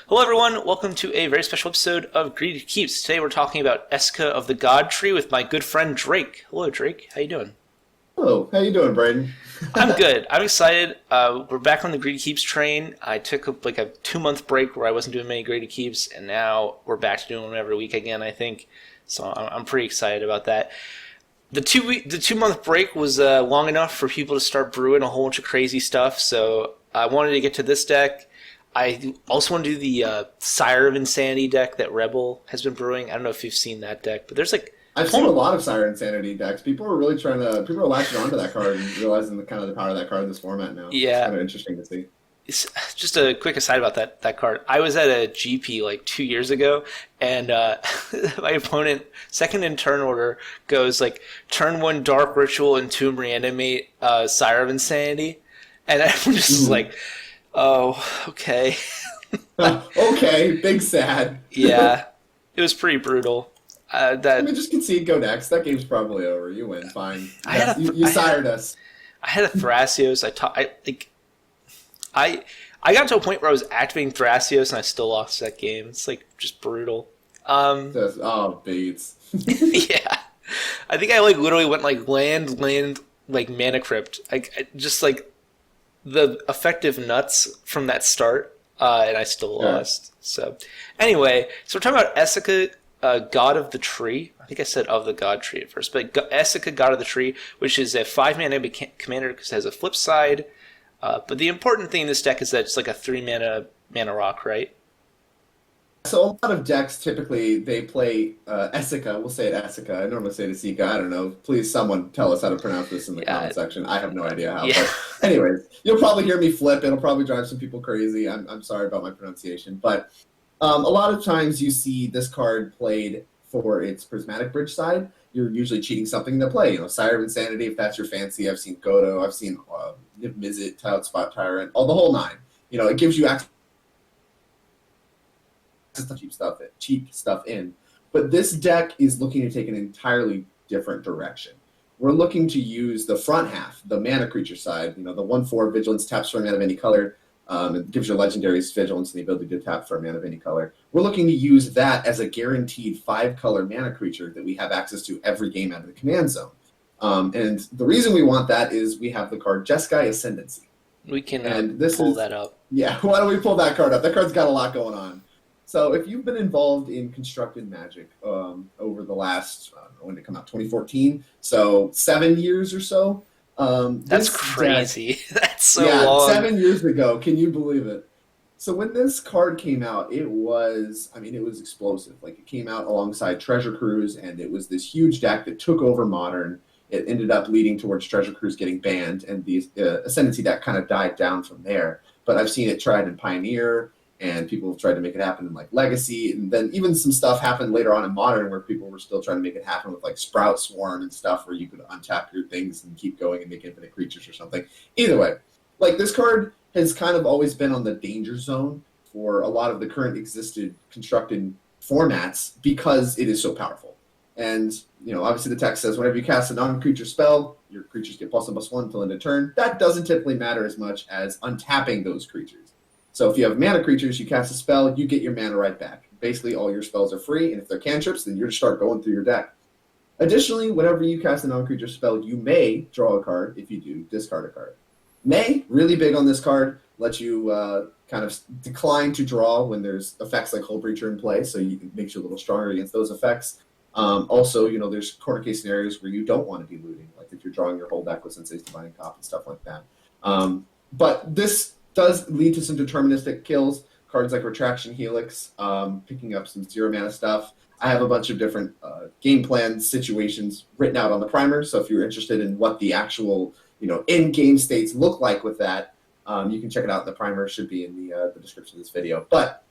Hello everyone, welcome to a very special episode of Greedy Keeps. Today we're talking about Esika of the God Tree with my good friend Drake. Hello Drake, how you doing? Hello, how you doing, Braden? I'm good. I'm excited. We're back on the Greedy Keeps train. I took a 2-month break where I wasn't doing many Greedy Keeps, and now we're back to doing them every week again, I think. So I'm pretty excited about that. The 2-month break was long enough for people to start brewing a whole bunch of crazy stuff, so I wanted to get to this deck. I also want to do the Sire of Insanity deck that Rebel has been brewing. I don't know if you've seen that deck, but there's I've seen a lot of Sire Insanity decks. People are latching onto that card and realizing the power of that card in this format now. Yeah. It's kind of interesting to see. It's just a quick aside about that card. I was at a GP like 2 years ago, and my opponent, second in turn order, goes like turn 1 Dark Ritual and Tomb Reanimate Sire of Insanity, and I'm just like, oh, okay. Okay, big sad. Yeah, it was pretty brutal. Just concede, go next. That game's probably over. You win, fine. You sired us. I had a Thrasios. I got to a point where I was activating Thrasios and I still lost that game. It's like just brutal. Bates. Yeah, I think I literally went land Mana Crypt. Just the effective nuts from that start, and I still lost. So anyway, so we're talking about Esika, God of the Tree. I think I said of the God Tree at first, but Esika, God of the Tree, which is a 5-mana commander because it has a flip side. But the important thing in this deck is that it's like a 3-mana rock, right? So a lot of decks typically they play Esika. We'll say it Esika. I normally say it Esika. I don't know. Please, someone tell us how to pronounce this in the comment section. I have no idea how. Yeah. But anyways, you'll probably hear me flip. It'll probably drive some people crazy. I'm sorry about my pronunciation, but a lot of times you see this card played for its Prismatic Bridge side. You're usually cheating something to play. Sire of Insanity, if that's your fancy. I've seen Godo. I've seen Niv Mizzet, Tout Spot Tyrant, all the whole nine. It gives you access to cheap stuff in. But this deck is looking to take an entirely different direction. We're looking to use the front half, the mana creature side. The 1/4 Vigilance, taps for a mana of any color. It gives your legendaries Vigilance and the ability to tap for a mana of any color. We're looking to use that as a guaranteed 5-color mana creature that we have access to every game out of the command zone. And the reason we want that is we have the card Jeskai Ascendancy. We can pull that up. Yeah, why don't we pull that card up? That card's got a lot going on. So if you've been involved in constructed Magic over the last, I don't know when did it come out, 2014, so 7 years or so. That's crazy. That's so long. 7 years ago. Can you believe it? So when this card came out, it was explosive. It came out alongside Treasure Cruise, and it was this huge deck that took over Modern. It ended up leading towards Treasure Cruise getting banned, and the Ascendancy deck kind of died down from there. But I've seen it tried in Pioneer, and people have tried to make it happen in Legacy, and then even some stuff happened later on in Modern where people were still trying to make it happen with Sprout Swarm and stuff where you could untap your things and keep going and make infinite creatures or something. Either way, this card has kind of always been on the danger zone for a lot of the current constructed formats because it is so powerful. And, obviously the text says whenever you cast a non-creature spell, your creatures get +1/+1 until end of turn. That doesn't typically matter as much as untapping those creatures. So if you have mana creatures, you cast a spell, you get your mana right back. Basically, all your spells are free, and if they're cantrips, then you just start going through your deck. Additionally, whenever you cast a non-creature spell, you may draw a card. If you do, discard a card. May, really big on this card, lets you kind of decline to draw when there's effects like Hull Breacher in play, so it makes you a little stronger against those effects. Also, there's corner case scenarios where you don't want to be looting, like if you're drawing your whole deck with Sensei's Divining Top and stuff like that. But this does lead to some deterministic kills. Cards like Retraction Helix, picking up some 0-mana stuff. I have a bunch of different game plan situations written out on the primer, so if you're interested in what the actual in-game states look like with that, you can check it out. The primer should be in the description of this video. But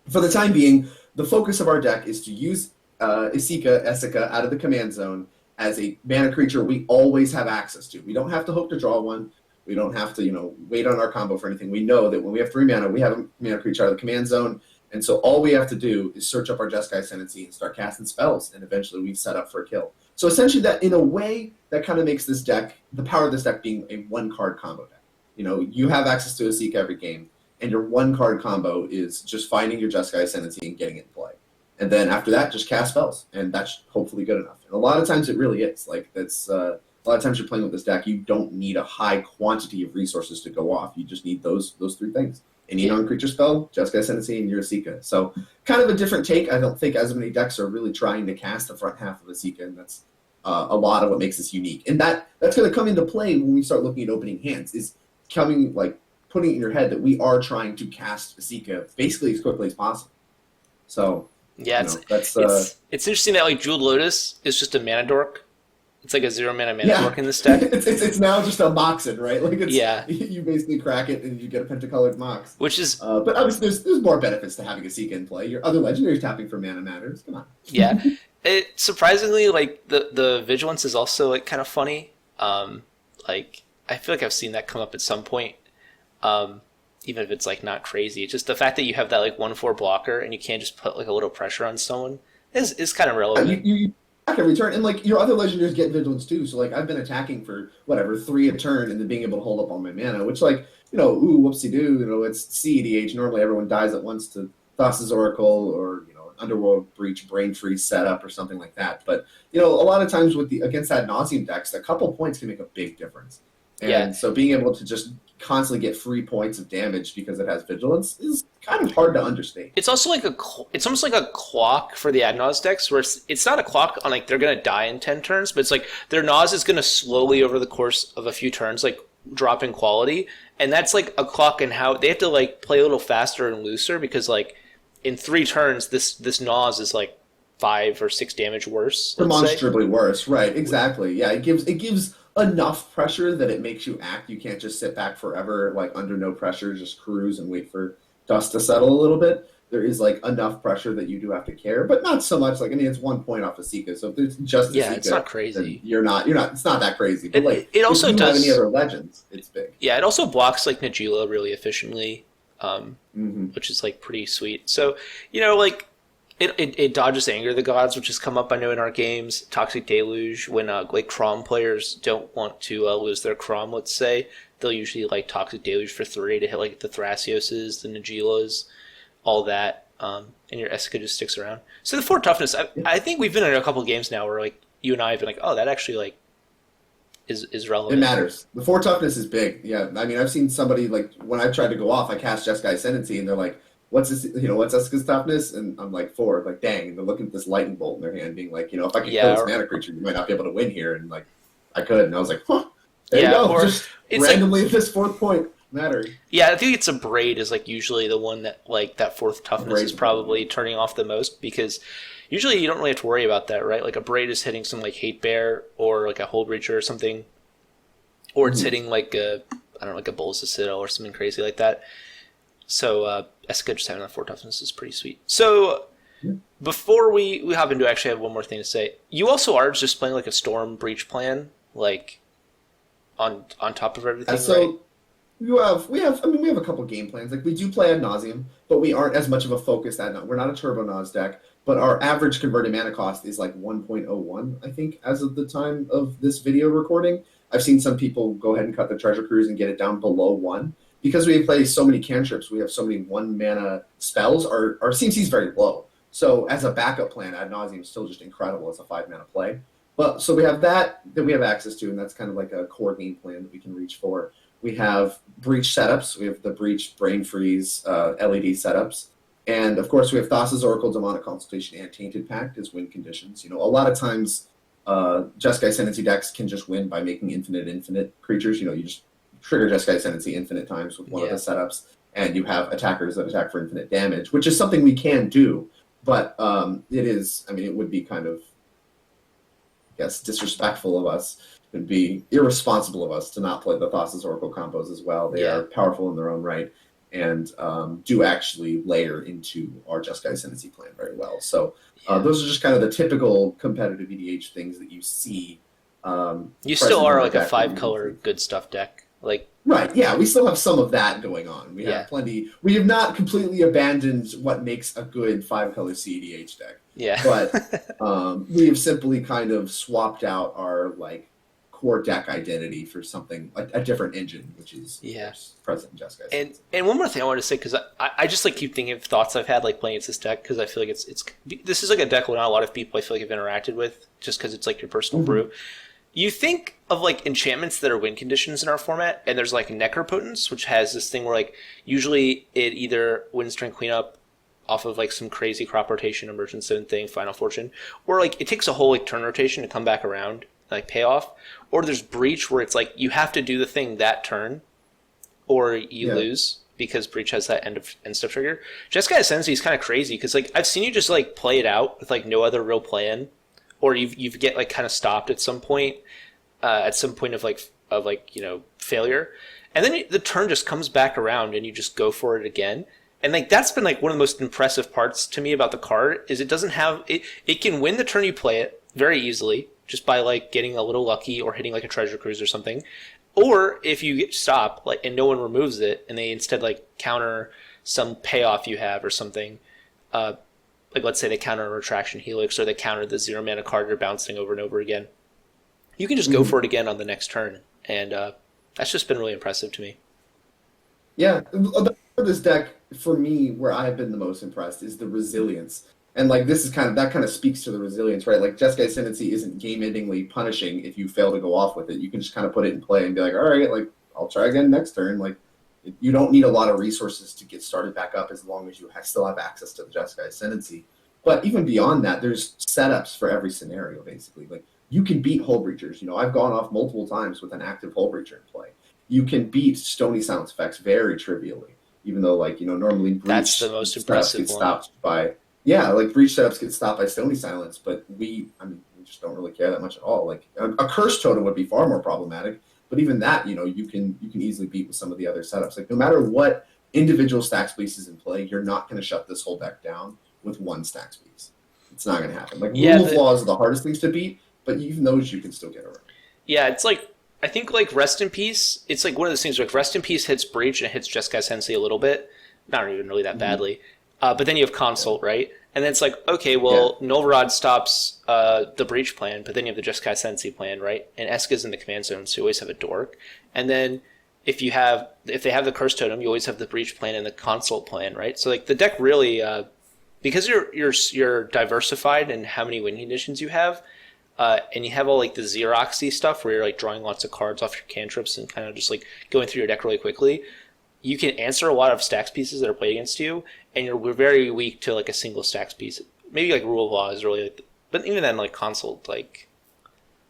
for the time being, the focus of our deck is to use Esika out of the command zone as a mana creature we always have access to. We don't have to hope to draw one. We don't have to, wait on our combo for anything. We know that when we have 3 mana, we have a mana creature out of the command zone, and so all we have to do is search up our Jeskai Ascendancy and start casting spells, and eventually we set up for a kill. So essentially, that in a way, that kind of makes this deck, the power of this deck being a 1-card combo deck. You have access to Esika every game. and your one card combo is just finding your Jeskai Ascendancy and getting it in play. And then after that, just cast spells, and that's hopefully good enough. And a lot of times it really is. Like that's a lot of times you're playing with this deck, you don't need a high quantity of resources to go off. You just need those three things: any non-creature spell, Jeskai Ascendancy, and your Esika. So kind of a different take. I don't think as many decks are really trying to cast the front half of Esika, and that's a lot of what makes this unique. And that's going to come into play when we start looking at opening hands. Is coming like putting it in your head that we are trying to cast Esika basically as quickly as possible. So. Yeah, it's interesting that like Jeweled Lotus is just a mana dork. It's like a 0 mana dork in this deck. it's now just a Moxen, right? Like you basically crack it and you get a pentacolored Mox. Which is but obviously there's more benefits to having a Esika in play. Your other legendaries tapping for mana matters. Come on. Yeah. It surprisingly like the vigilance is also like kind of funny. Like I feel like I've seen that come up at some point. Even if it's like not crazy. It's just the fact that you have that like 1/4 blocker and you can't just put like a little pressure on someone is kind of relevant. You attack every turn, and like your other legendaries get vigilance too. So like I've been attacking for 3 a turn and then being able to hold up all my mana, which like whoopsie doo. It's cEDH. Normally everyone dies at once to Thassa's Oracle or Underworld Breach Brain Freeze setup or something like that. But a lot of times with against ad nauseam decks, a couple points can make a big difference. And so being able to just constantly get free points of damage because it has vigilance is kind of hard to understate. It's also like it's almost like a clock for the ad naus decks, where it's not a clock on like they're gonna die in 10 turns, but it's like their naus is gonna slowly over the course of a few turns like drop in quality, and that's like a clock in how they have to like play a little faster and looser because like in 3 turns this naus is like 5 or 6 damage worse. Demonstrably worse, right? Exactly. Yeah, it gives enough pressure that it makes you act. You can't just sit back forever, like under no pressure, just cruise and wait for dust to settle a little bit. There is like enough pressure that you do have to care, but not so much. Like it's 1 point off Esika, so if there's just Esika, it's not crazy. You're not. It's not that crazy. But it also if you does have any other legends, it's big. Yeah, it also blocks like Najila really efficiently, which is like pretty sweet. So like. It dodges Anger of the Gods, which has come up, I know, in our games. Toxic Deluge, when like Crom players don't want to lose their Crom, let's say, they'll usually like Toxic Deluge for 3 to hit like the Thrasioses, the Nagilas, all that, and your Esika just sticks around. So the 4 toughness, I think we've been in a couple of games now where like you and I have been like, oh, that actually like is relevant. It matters. The 4 toughness is big. Yeah, I mean, I've seen somebody like when I tried to go off, I cast Jeskai Ascendancy, and they're like, what's this, what's Esika's toughness? And I'm like 4, like dang, and they're looking at this lightning bolt in their hand, being like, if I could kill this mana creature, you might not be able to win here. And like, I could, and I was like, there you go. Or just randomly at this 4th point matter. Yeah, I think it's a Braid is like usually the one that like that 4th toughness is probably turning off the most, because usually you don't really have to worry about that, right? Like a Braid is hitting some like Hate Bear or like a Hold Breacher or something, or it's hitting like a Bolus of Citadel or something crazy like that. So Esika just having that 4 toughness is pretty sweet. So before we hop into, actually I have one more thing to say. You also are just playing like a Storm Breach plan, like on top of everything, right? We have a couple game plans. Like we do play ad nauseum, but we aren't as much of a focused ad nauseum. We're not a turbo Nas deck, but our average converted mana cost is like 1.01, I think, as of the time of this video recording. I've seen some people go ahead and cut the Treasure Cruise and get it down below 1. Because we play so many cantrips, we have so many 1 mana spells, our CMC is very low. So as a backup plan, ad nauseum is still just incredible as a 5 mana play. But so we have that we have access to, and that's kind of like a core game plan that we can reach for. We have Breach setups. We have the Breach Brain Freeze LED setups. And of course we have Thassa's Oracle, Demonic Consultation, and Tainted Pact as win conditions. A lot of times Jeskai Ascendancy decks can just win by making infinite creatures. You just trigger Jeskai Ascendancy infinite times with one of the setups, and you have attackers that attack for infinite damage, which is something we can do, but it would be kind of, I guess, disrespectful of us. It would be irresponsible of us to not play the Thassa's Oracle combos as well. They are powerful in their own right, and do actually layer into our Jeskai Ascendancy plan very well. So those are just kind of the typical competitive EDH things that you see. You still are like a 5-color good stuff deck. Right, yeah, we still have some of that going on. We have plenty. We have not completely abandoned what makes a good 5-color cEDH deck. Yeah. But we have simply kind of swapped out our core deck identity for something a different engine, which is present in Jeskai. And one more thing I wanted to say, because I just like keep thinking of thoughts I've had like playing against this deck, because I feel like this is like a deck where not a lot of people I feel like have interacted with, just because it's like your personal brew. You think of like enchantments that are win conditions in our format, and there's like Necropotence, which has this thing where like usually it either wins turn cleanup off of like some crazy crop rotation, emergent zone thing, Final Fortune, or like it takes a whole like turn rotation to come back around, like payoff. Or there's Breach, where it's like you have to do the thing that turn, or you lose, because Breach has that end step trigger. Jeskai Ascendancy is kind of crazy because like I've seen you just like play it out with like no other real plan, or you get like kind of stopped at some point of like you know, failure, and then the turn just comes back around and you just go for it again. And like that's been like one of the most impressive parts to me about the card is it doesn't have it can win the turn you play it very easily just by like getting a little lucky or hitting like a treasure cruise or something. Or if you get stop like and no one removes it and they instead like counter some payoff you have or something, like let's say they counter a Retraction Helix or they counter the 0 mana card you're bouncing over and over again, you can just go for it again on the next turn. And that's just been really impressive to me. Yeah, this deck for me, where I've been the most impressed is the resilience, and like this is kind of speaks to the resilience, right? Like Jeskai Ascendancy isn't game-endingly punishing if you fail to go off with it. You can just kind of put it in play and be like, all right, like I'll try again next turn. Like you don't need a lot of resources to get started back up as long as you still have access to the Jeskai Ascendancy. But even beyond that, there's setups for every scenario basically. Like you can beat Hull Breachers. You know, I've gone off multiple times with an active Hull Breacher in play. You can beat Stony Silence effects very trivially, even though, like, you know, normally Breach that's the most impressive get stopped by, like Breach setups get stopped by Stony Silence, but we just don't really care that much at all. Like a Curse Totem would be far more problematic, but even that, you know, you can easily beat with some of the other setups. Like no matter what individual stack space is in play, you're not going to shut this whole deck down with one stack space. It's not going to happen. Like rule flaws are the hardest things to beat, but even those you can still get around. Yeah, it's like I think like Rest in Peace, it's like one of those things where like Rest in Peace hits Breach and it hits Jeskai Ascendancy a little bit, not even really that badly. But then you have Consult, right? And then it's like, okay, well, Nolvarad stops the Breach plan, but then you have the Jeskai Ascendancy plan, right? And Esika's in the command zone, so you always have a Dork. And then if they have the Curse Totem, you always have the Breach plan and the Consult plan, right? So like the deck really, because you're diversified in how many win conditions you have, and you have all like the Xeroxy stuff where you're like drawing lots of cards off your cantrips and kind of just like going through your deck really quickly, you can answer a lot of stacks pieces that are played against you, and you're very weak to like a single stacks piece. Maybe like Rule of Law is really, but even then like Consult, like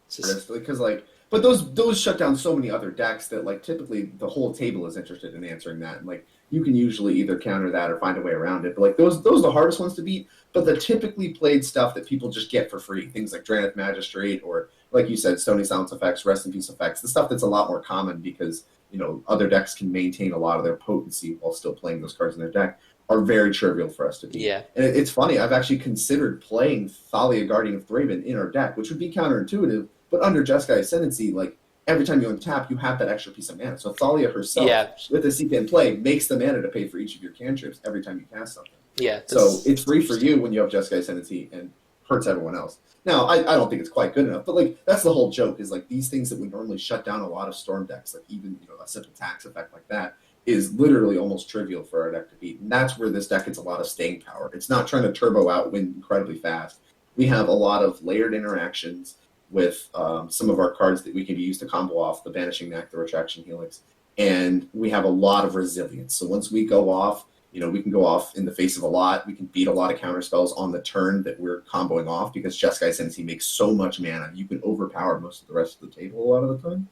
because like, but those shut down so many other decks that like typically the whole table is interested in answering that, and like you can usually either counter that or find a way around it. But like those are the hardest ones to beat. But the typically played stuff that people just get for free, things like Drannith Magistrate or, like you said, Stony Silence effects, Rest in Peace effects, the stuff that's a lot more common because, you know, other decks can maintain a lot of their potency while still playing those cards in their deck, are very trivial for us to beat. Yeah. And it's funny, I've actually considered playing Thalia, Guardian of Thraben in our deck, which would be counterintuitive, but under Jeskai Ascendancy, like, every time you untap, you have that extra piece of mana. So Thalia herself, with Esika in play, makes the mana to pay for each of your cantrips every time you cast something. Yeah. So it's free for you when you have Jeskai Ascendancy and hurts everyone else. Now, I don't think it's quite good enough, but like that's the whole joke is like these things that would normally shut down a lot of Storm decks, like even, you know, a simple tax effect like that is literally almost trivial for our deck to beat. And that's where this deck gets a lot of staying power. It's not trying to turbo out win incredibly fast. We have a lot of layered interactions with some of our cards that we can use to combo off the Banishing Neck, the Retraction Helix, and we have a lot of resilience. So once we go off, you know, we can go off in the face of a lot. We can beat a lot of counter spells on the turn that we're comboing off because Jeskai Ascendancy makes so much mana. You can overpower most of the rest of the table a lot of the time.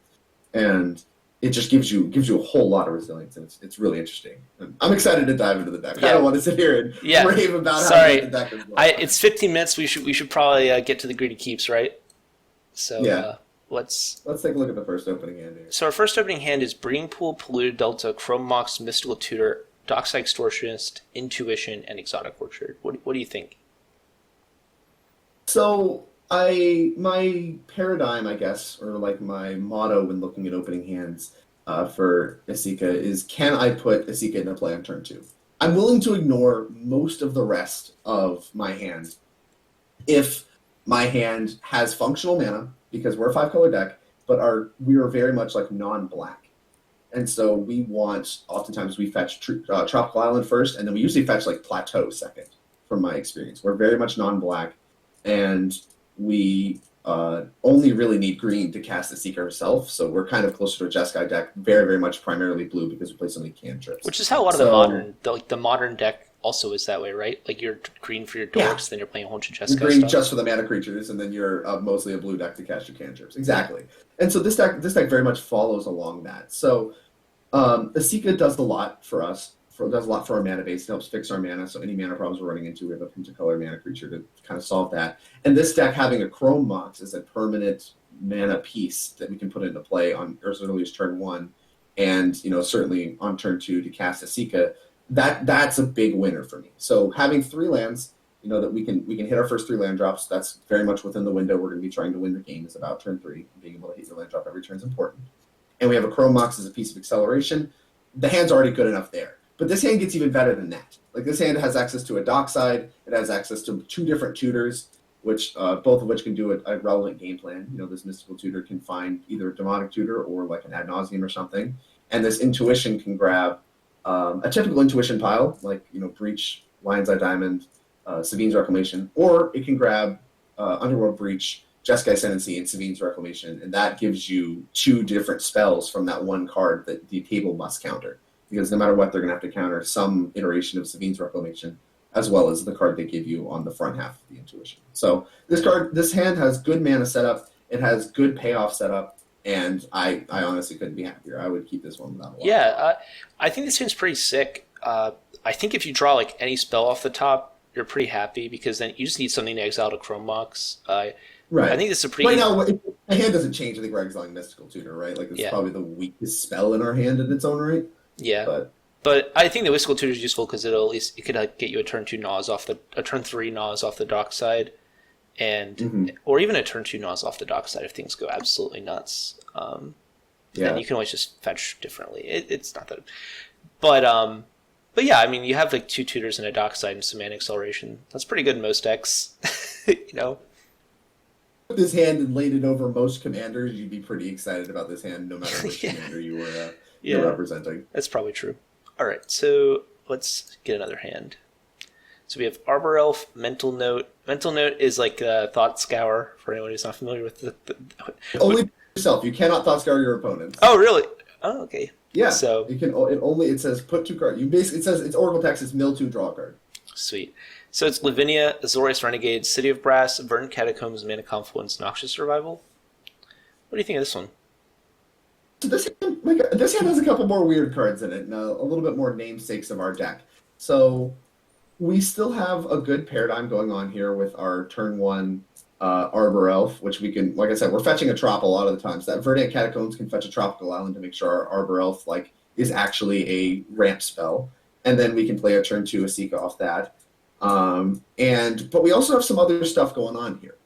And it just gives you a whole lot of resilience, and it's really interesting. And I'm excited to dive into the deck. I don't want to sit here and rave about how good the deck is. It's 15 minutes. We should probably get to the greedy keeps, right? So let's take a look at the first opening hand here. So our first opening hand is Breeding Pool, Polluted Delta, Chrome Mox, Mystical Tutor, Dockside Extortionist, Intuition, and Exotic Orchard. What do you think? So my paradigm, I guess, or like my motto when looking at opening hands for Esika is, can I put Esika into play on turn 2? I'm willing to ignore most of the rest of my hand if my hand has functional mana, because we're a 5-color deck, but we are very much like non-black. And so oftentimes we fetch Tropical Island first, and then we usually fetch like Plateau second, from my experience. We're very much non-black, and we only really need green to cast Esika herself, so we're kind of closer to a Jeskai deck, very, very much primarily blue because we play so many cantrips. Which is how a lot of the modern deck also is that way, right? Like you're green for your dorks, then you're playing a whole bunch of Jeskai You're green stuff. just for the mana creatures, and then you're mostly a blue deck to cast your cantrips. Exactly. And so this deck very much follows along that. So Esika does a lot for us. Does a lot for our mana base. It helps fix our mana. So any mana problems we're running into, we have a Pentacolor mana creature to kind of solve that. And this deck having a Chrome Mox as a permanent mana piece that we can put into play on as early as turn 1, and certainly on turn 2 to cast Esika. That's a big winner for me. So having 3 lands, that we can hit our first 3 land drops. That's very much within the window we're going to be trying to win the game. Is about turn 3. Being able to hit your land drop every turn is important. And we have a Chrome Mox as a piece of acceleration. The hand's already good enough there. But this hand gets even better than that. Like, this hand has access to a Dockside. It has access to 2 different tutors, which both of which can do a relevant game plan. This mystical tutor can find either a demonic tutor or like an ad nauseum or something. And this intuition can grab a typical intuition pile, like Breach, Lion's Eye Diamond, Savine's Reclamation, or it can grab Underworld Breach, Jeskai Ascendancy, and Savine's Reclamation, and that gives you 2 different spells from that one card that the table must counter. Because no matter what, they're going to have to counter some iteration of Savine's Reclamation, as well as the card they give you on the front half of the intuition. So this hand has good mana setup, it has good payoff setup, and I honestly couldn't be happier. I would keep this one without a lot. Yeah, I think this hand's pretty sick. I think if you draw like any spell off the top, you're pretty happy, because then you just need something to exile to Chrome Mox. Right. I think this is a pretty... Right now, the hand doesn't change. I think we're exiling Mystical Tutor, right? Like, it's probably the weakest spell in our hand in its own right. Yeah, but I think the Mystical Tutor is useful because it could get you a turn 2 Naws a turn 3 Naws off the Dockside, and or even a turn 2 Naws off the Dockside if things go absolutely nuts. And you can always just fetch differently. It's not that, but yeah, I mean, you have like 2 tutors and a Dockside and some mana acceleration. That's pretty good in most decks, This hand and laid it over most commanders, you'd be pretty excited about this hand, no matter which commander you were you're representing. That's probably true. All right, so let's get another hand. So we have Arbor Elf, Mental Note. Mental Note is like Thought Scour, for anyone who's not familiar with the only yourself. You cannot Thought Scour your opponents. Oh, really? Oh, okay. Yeah. So it says put 2 cards. It says its Oracle text is mill 2, draw a card. Sweet. So it's Lavinia, Azorius Renegade, City of Brass, Verdant Catacombs, Mana Confluence, Noxious Survival. What do you think of this one? So this hand has a couple more weird cards in it, and a little bit more namesakes of our deck. So we still have a good paradigm going on here with our turn 1 Arbor Elf, which we can, like I said, we're fetching a Trop a lot of the times. That Verdant Catacombs can fetch a Tropical Island to make sure our Arbor Elf is actually a ramp spell, and then we can play a turn 2 Esika off that. But we also have some other stuff going on here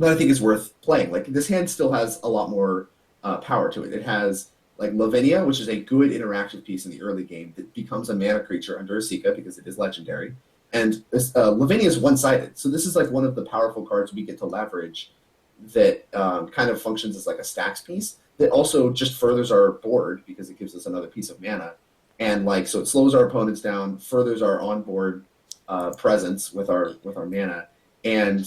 that I think is worth playing. Like, this hand still has a lot more power to it. It has like Lavinia, which is a good interactive piece in the early game that becomes a mana creature under Esika because it is legendary. And Lavinia is one-sided, so this is like one of the powerful cards we get to leverage that kind of functions as like a stacks piece that also just furthers our board because it gives us another piece of mana. And so it slows our opponents down, furthers our on-board presence with our mana, and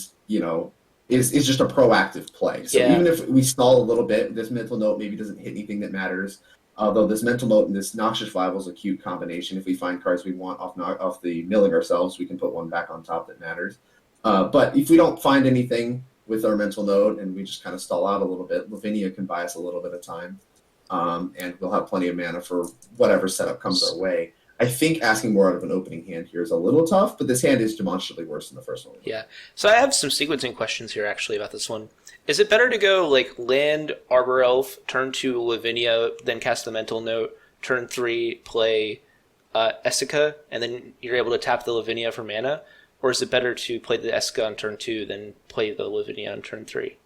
is just a proactive play. So even if we stall a little bit, this Mental Note maybe doesn't hit anything that matters. Although this Mental Note and this Noxious Survival is a cute combination. If we find cards we want off the milling ourselves, we can put one back on top that matters. But if we don't find anything with our Mental Note and we just kind of stall out a little bit, Lavinia can buy us a little bit of time, and we'll have plenty of mana for whatever setup comes our way. I think asking more out of an opening hand here is a little tough, but this hand is demonstrably worse than the first one. Yeah. So I have some sequencing questions here, actually, about this one. Is it better to go, land Arbor Elf, turn 2 Lavinia, then cast the Mental Note, turn 3 play Esika, and then you're able to tap the Lavinia for mana? Or is it better to play the Esika on turn 2, then play the Lavinia on turn 3?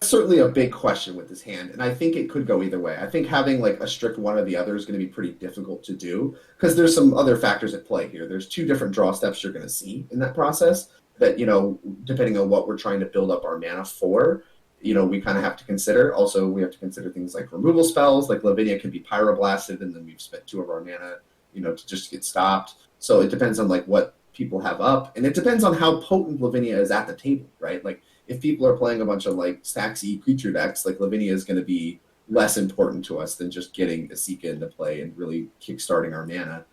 Certainly a big question with this hand, and I think it could go either way. I think having a strict one or the other is going to be pretty difficult to do because there's some other factors at play here. There's 2 different draw steps you're going to see in that process that, depending on what we're trying to build up our mana for, we kind of have to consider. Also, we have to consider things like removal spells, like Lavinia can be pyroblasted, and then we've spent 2 of our mana, to just get stopped. So it depends on like what people have up, and it depends on how potent Lavinia is at the table, right? Like if people are playing a bunch of like Staxy creature decks, like Lavinia is going to be less important to us than just getting Esika into play and really kickstarting our mana.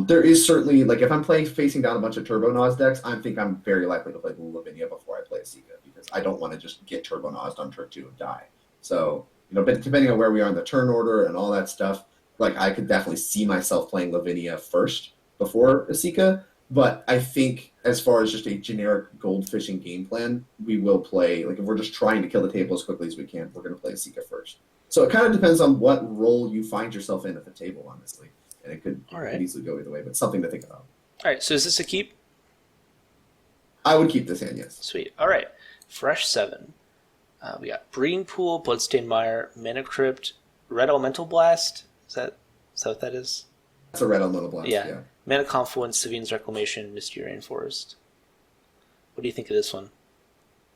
There is certainly, like, if I'm facing down a bunch of Turbo Naz decks, I think I'm very likely to play the Lavinia before I play Esika, because I don't want to just get Turbo Naz on turn 2 and die. So, but depending on where we are in the turn order and all that stuff, like, I could definitely see myself playing Lavinia first before Esika. But I think as far as just a generic goldfishing game plan, we will play, like, if we're just trying to kill the table as quickly as we can, we're going to play Esika first. So it kind of depends on what role you find yourself in at the table, honestly. And it could easily go either way, but something to think about. All right, so is this a keep? I would keep this hand, yes. Sweet. All right, fresh 7. We got Breeding Pool, Bloodstained Mire, Mana Crypt, Red Elemental Blast. Is that what that is? That's a Red Elemental Blast, yeah. Mana Confluence, Savine's Reclamation, Misty Rainforest. What do you think of this one?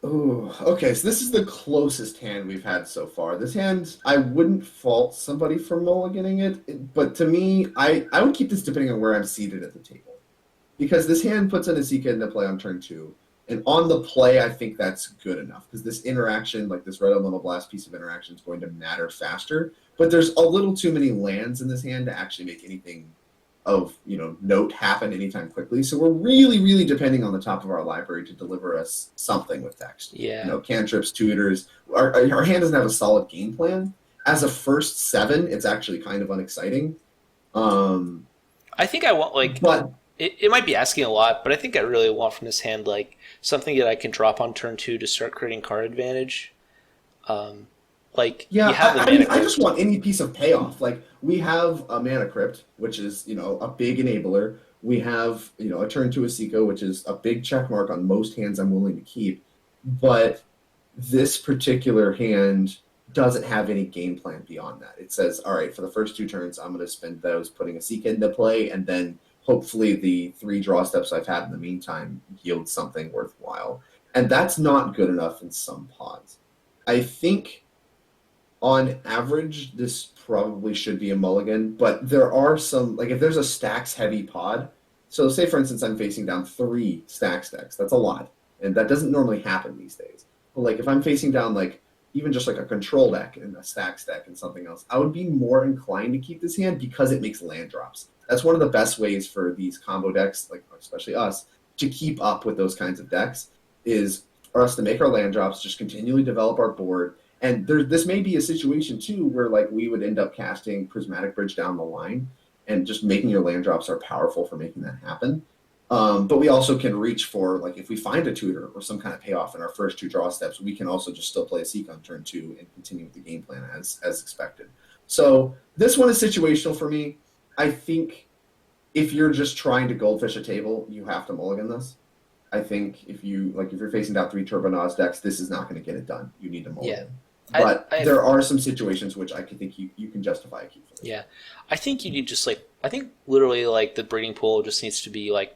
Oh, okay, so this is the closest hand we've had so far. This hand, I wouldn't fault somebody for mulliganing it, but to me, I would keep this depending on where I'm seated at the table. Because this hand puts an Esika into play on turn 2, and on the play, I think that's good enough, because this interaction, like this Red Elemental Blast piece of interaction, is going to matter faster, but there's a little too many lands in this hand to actually make anything of note happen anytime quickly. So we're really, really depending on the top of our library to deliver us something with text. Yeah. Cantrips, tutors. Our hand doesn't have a solid game plan. As a first 7, it's actually kind of unexciting. I think I want but it might be asking a lot, but I think I really want from this hand like something that I can drop on turn 2 to start creating card advantage. You have I just want any piece of payoff. Like, we have a Mana Crypt, which is, a big enabler. We have, a turn 2 Esika, which is a big check mark on most hands I'm willing to keep. But this particular hand doesn't have any game plan beyond that. It says, all right, for the first 2 turns, I'm going to spend those putting Esika into play, and then hopefully the 3 draw steps I've had in the meantime yield something worthwhile. And that's not good enough in some pods. I think on average, this probably should be a mulligan, but there are some, like if there's a stacks heavy pod, so say for instance I'm facing down 3 stacks decks, that's a lot, and that doesn't normally happen these days. But like if I'm facing down like even just like a control deck and a stacks deck and something else, I would be more inclined to keep this hand because it makes land drops. That's one of the best ways for these combo decks, like especially us, to keep up with those kinds of decks is for us to make our land drops, just continually develop our board. And this may be a situation, too, where like we would end up casting Prismatic Bridge down the line, and just making your land drops are powerful for making that happen. But we also can reach for, like, if we find a tutor or some kind of payoff in our first 2 draw steps, we can also just still play a Seek on turn 2 and continue with the game plan as expected. So this one is situational for me. I think if you're just trying to goldfish a table, you have to mulligan this. I think if you're facing down 3 Turbo Naz decks, this is not going to get it done. You need to mulligan. Yeah. But there are some situations which I can think you can justify a keep for this. Yeah. I think you need just I think literally like the breeding pool just needs to be like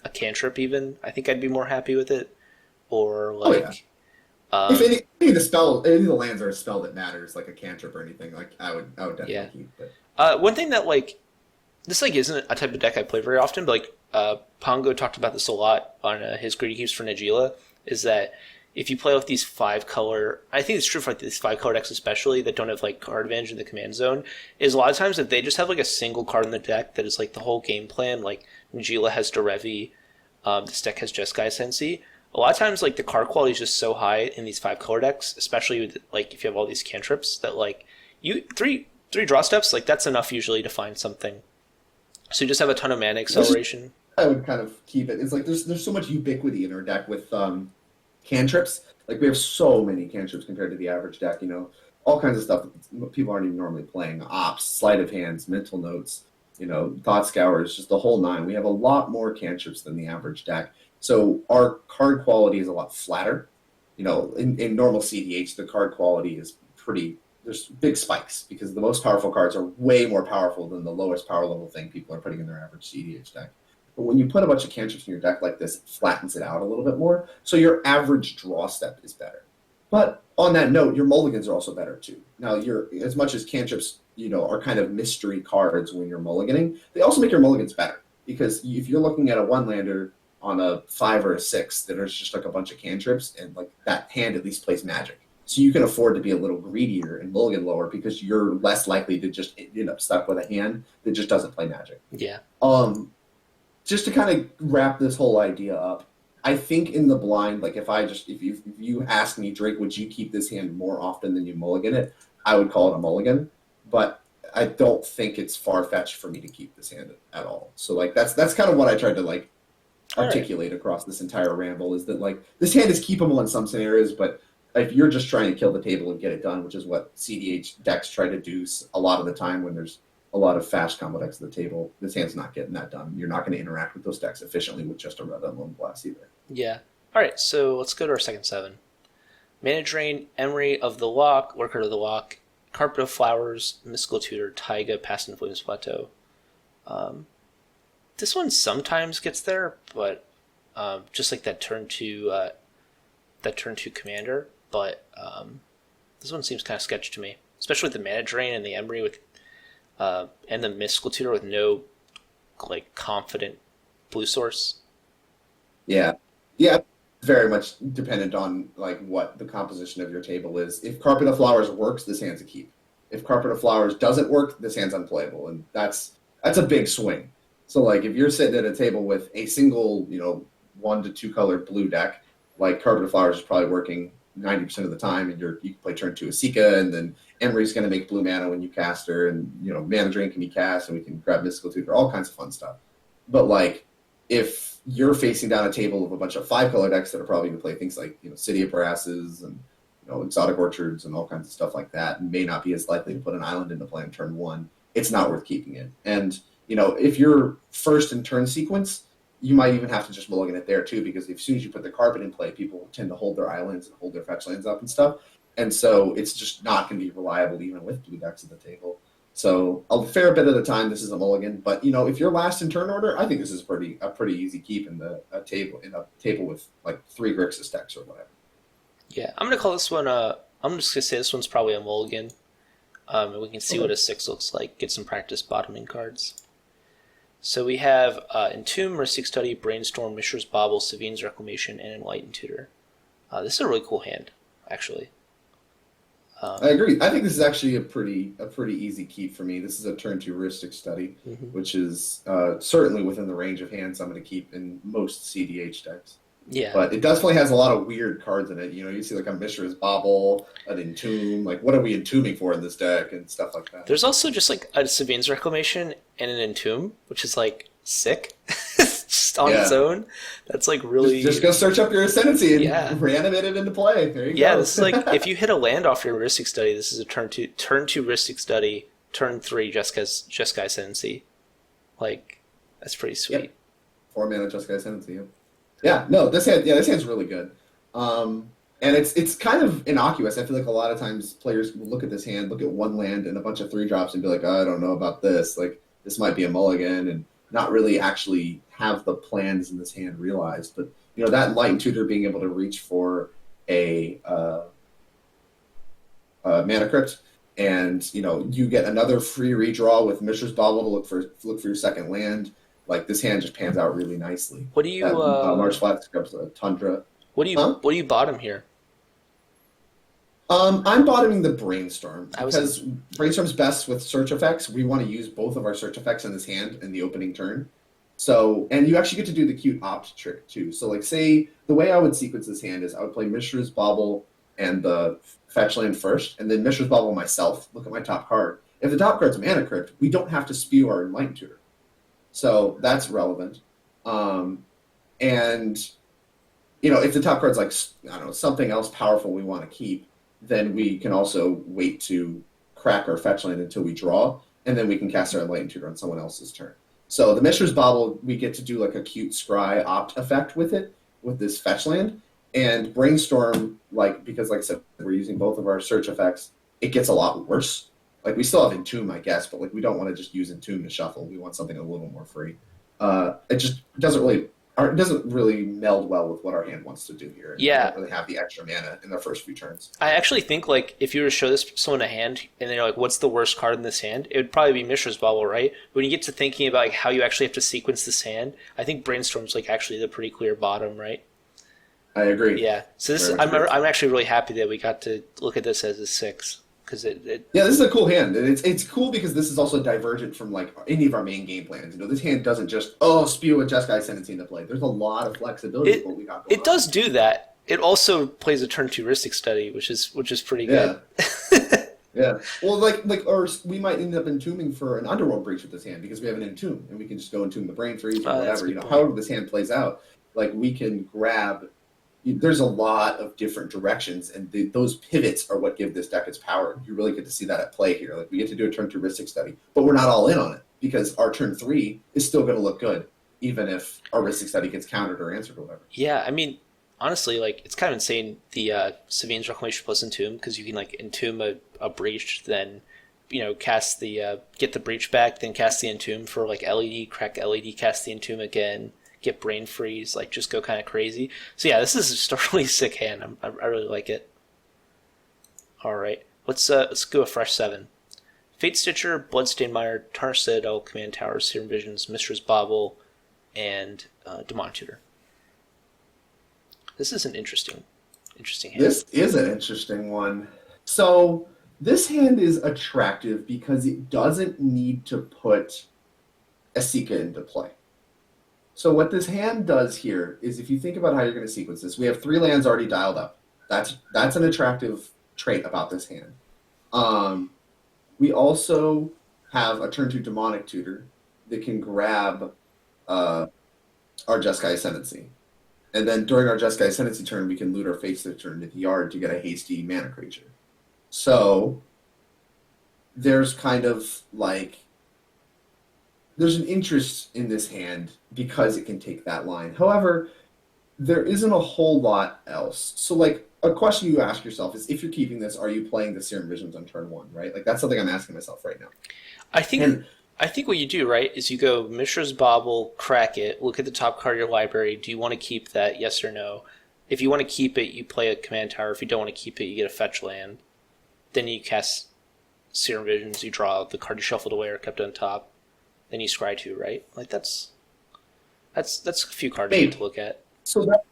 a cantrip even. I think I'd be more happy with it. Or like if any of the lands are a spell that matters, like a cantrip or anything, like I would definitely keep it. One thing that this isn't a type of deck I play very often, but Pongo talked about this a lot on his Greedy Keeps for Najeela, is that if you play with these 5-color, I think it's true for these 5-color decks especially that don't have card advantage in the command zone, is a lot of times if they just have a single card in the deck that is the whole game plan, like Najeela has Derevi, this deck has Jeskai Ascendancy, a lot of times the card quality is just so high in these 5-color decks, especially with if you have all these cantrips, that you three draw steps, that's enough usually to find something. So you just have a ton of mana acceleration. I would kind of keep it. It's there's so much ubiquity in our deck with cantrips. We have so many cantrips compared to the average deck, all kinds of stuff that people aren't even normally playing. Ops, sleight of hands, mental notes, thought scours, just the whole 9. We have a lot more cantrips than the average deck. So our card quality is a lot flatter. In normal cEDH, the card quality is there's big spikes because the most powerful cards are way more powerful than the lowest power level thing people are putting in their average cEDH deck. But when you put a bunch of cantrips in your deck like this, it flattens it out a little bit more. So your average draw step is better. But on that note, your mulligans are also better too. Now, you're as much as cantrips, are kind of mystery cards when you're mulliganing, they also make your mulligans better because if you're looking at a one lander on a 5 or a 6, then there's just like a bunch of cantrips, and like that hand at least plays magic. So you can afford to be a little greedier and mulligan lower because you're less likely to just end up stuck with a hand that just doesn't play magic. Yeah. Just to kind of wrap this whole idea up, I think in the blind, like if you ask me, Drake, would you keep this hand more often than you mulligan it? I would call it a mulligan, but I don't think it's far fetched for me to keep this hand at all. So like that's kind of what I tried to like articulate across this entire ramble, is that like this hand is keepable in some scenarios, but if you're just trying to kill the table and get it done, which is what cEDH decks try to do a lot of the time when there's a lot of fast combo decks at the table, this hand's not getting that done. You're not going to interact with those decks efficiently with just a red unknown blast either. Yeah. All right, so let's go to our second 7. Mana Drain, Emery of the Lock, Worker of the Lock, Carpet of Flowers, Mystical Tutor, Taiga, Past and Flames Plateau. This one sometimes gets there, but just like that turn 2 commander. But this one seems kind of sketchy to me, especially with the Mana Drain and the Emery with and the Mystical Tutor with no like confident blue source. Yeah, very much dependent on like what the composition of your table is. If Carpet of Flowers works, this hand's a keep. If Carpet of Flowers doesn't work, this hand's unplayable, and that's a big swing. So like if you're sitting at a table with a single 1 to 2 colored blue deck, like Carpet of Flowers is probably working 90% of the time, and you can play turn 2 Esika, and then Emery's going to make blue mana when you cast her, and Mana Drain can be cast, and we can grab Mystical Tutor, all kinds of fun stuff. But like if you're facing down a table of a bunch of 5-color decks that are probably going to play things like City of Brasses and Exotic Orchards and all kinds of stuff like that, and may not be as likely to put an island into play on turn 1, it's not worth keeping it. And if you're first in turn sequence, you might even have to just mulligan it there too, because as soon as you put the carpet in play, people tend to hold their islands and hold their fetch lands up and stuff. And so it's just not going to be reliable even with blue decks at the table. So a fair bit of the time, this is a mulligan. But if you're last in turn order, I think this is a pretty easy keep in a table with like 3 Grixis decks or whatever. Yeah, I'm gonna call this one. I'm just gonna say this one's probably a mulligan. And we can see what a 6 looks like. Get some practice bottoming cards. So we have Entomb, Ristic Study, Brainstorm, Mishra's Bauble, Savine's Reclamation, and Enlightened Tutor. This is a really cool hand, actually. I agree. I think this is actually a pretty easy keep for me. This is a turn 2 Ristic Study, which is certainly within the range of hands I'm going to keep in most cEDH decks. Yeah. But it definitely has a lot of weird cards in it. You see like a Mishra's Bauble, an Entomb. Like, what are we entombing for in this deck and stuff like that. There's also just like a Savine's Reclamation and an Entomb, which is like sick. Just on its own. That's like really... Just go search up your Ascendancy and reanimate it into play. There you go. Yeah, this is like, if you hit a land off your Ristic Study, this is a turn 2 Ristic Study, turn 3 Jeskai Ascendancy. Like, that's pretty sweet. Yep. 4 mana Jeskai Ascendancy, yeah, no, this hand's really good. And it's kind of innocuous. I feel like a lot of times players will look at this hand, look at one land and a bunch of 3-drops and be like, oh, I don't know about this. Like, this might be a mulligan, and not really actually have the plans in this hand realized. But, that Enlightened Tutor being able to reach for a Mana Crypt, and, you get another free redraw with Mishra's Bauble to look for your second land. Like, this hand just pans out really nicely. What do you Large Flat Scrubs Tundra? What do you bottom here? I'm bottoming the Brainstorm because Brainstorm's best with search effects. We want to use both of our search effects in this hand in the opening turn. So, and you actually get to do the cute opt trick too. So, like, say the way I would sequence this hand is I would play Mishra's Bauble and the fetch land first, and then Mishra's Bauble myself. Look at my top card. If the top card's a Mana Crypt, we don't have to spew our Enlightened Tutor. So that's relevant. And, if the top card's like, I don't know, something else powerful we want to keep, then we can also wait to crack our fetch land until we draw, and then we can cast our Enlightened Tutor on someone else's turn. So the Mishra's Bauble, we get to do like a cute scry opt effect with it, with this fetch land. And Brainstorm, because like I said, we're using both of our search effects, it gets a lot worse. Like, we still have Entomb, I guess, but like we don't want to just use Entomb to shuffle. We want something a little more free. It just doesn't really it doesn't really meld well with what our hand wants to do here. And we Yeah, don't really have the extra mana in the first few turns. I actually think like if you were to show this someone a hand and they're like, "What's the worst card in this hand?" It would probably be Mishra's Bauble, right? When you get to thinking about like how you actually have to sequence this hand, I think Brainstorm's like actually the pretty clear bottom, right? I agree. Yeah. So this Very is, much agree. I'm actually really happy that we got to look at this as a six because it Yeah, this is a cool hand, and it's cool because this is also divergent from like any of our main game plans. You know, this hand doesn't just spew a Jeskai Ascendancy into play. There's a lot of flexibility with it what we got going it on. does do that. It also plays a turn two heuristic study, which is pretty Yeah, good. yeah. Well, or we might end up entombing for an Underworld Breach with this hand because we have an entomb, and we can just go entomb the Brain Freeze or That's a whatever. good You know, point. however this hand plays out, like we can grab. There's a lot of different directions, and those pivots are what give this deck its power. You really get to see that at play here. Like we get to do a turn two heuristic study, but we're not all in on it because our turn three is still going to look good, even if our heuristic study gets countered or answered or whatever. Yeah, I mean, honestly, like it's kind of insane the Savine's Reclamation plus Entomb because you can like entomb a breach, then cast the get the breach back, then cast the entomb for like LED, crack LED, cast the entomb again, get brain freeze, like just go kind of crazy. So yeah, this is just a really sick hand. I really like it. All right, let's go a fresh seven. Fate Stitcher, Bloodstained Mire, Tarnished Citadel, Command Tower, Serum Visions, Mistress Bauble, and Demon Tutor. This is an interesting hand. This is an interesting one. So this hand is attractive because it doesn't need to put Esika into play. So what this hand does here is if you think about how you're going to sequence this, we have 3 lands already dialed up. That's an attractive trait about this hand. We also have a turn 2 Demonic Tutor that can grab our Jeskai Ascendancy. And then during our Jeskai Ascendancy turn, we can loot our Fate Stitcher into the yard to get a hasty mana creature. So there's kind of like there's an interest in this hand because it can take that line. However, there isn't a whole lot else. So like a question you ask yourself is if you're keeping this, are you playing the Serum Visions on turn 1, right? Like that's something I'm asking myself right now. I think what you do, right, is you go Mishra's Bauble, crack it, look at the top card of your library. Do you want to keep that? Yes or no? If you want to keep it, you play a Command Tower. If you don't want to keep it, you get a fetch land. Then you cast Serum Visions, you draw the card you shuffled away or kept on top. Then you scry 2, right? Like that's a few cards you get to look at. So that's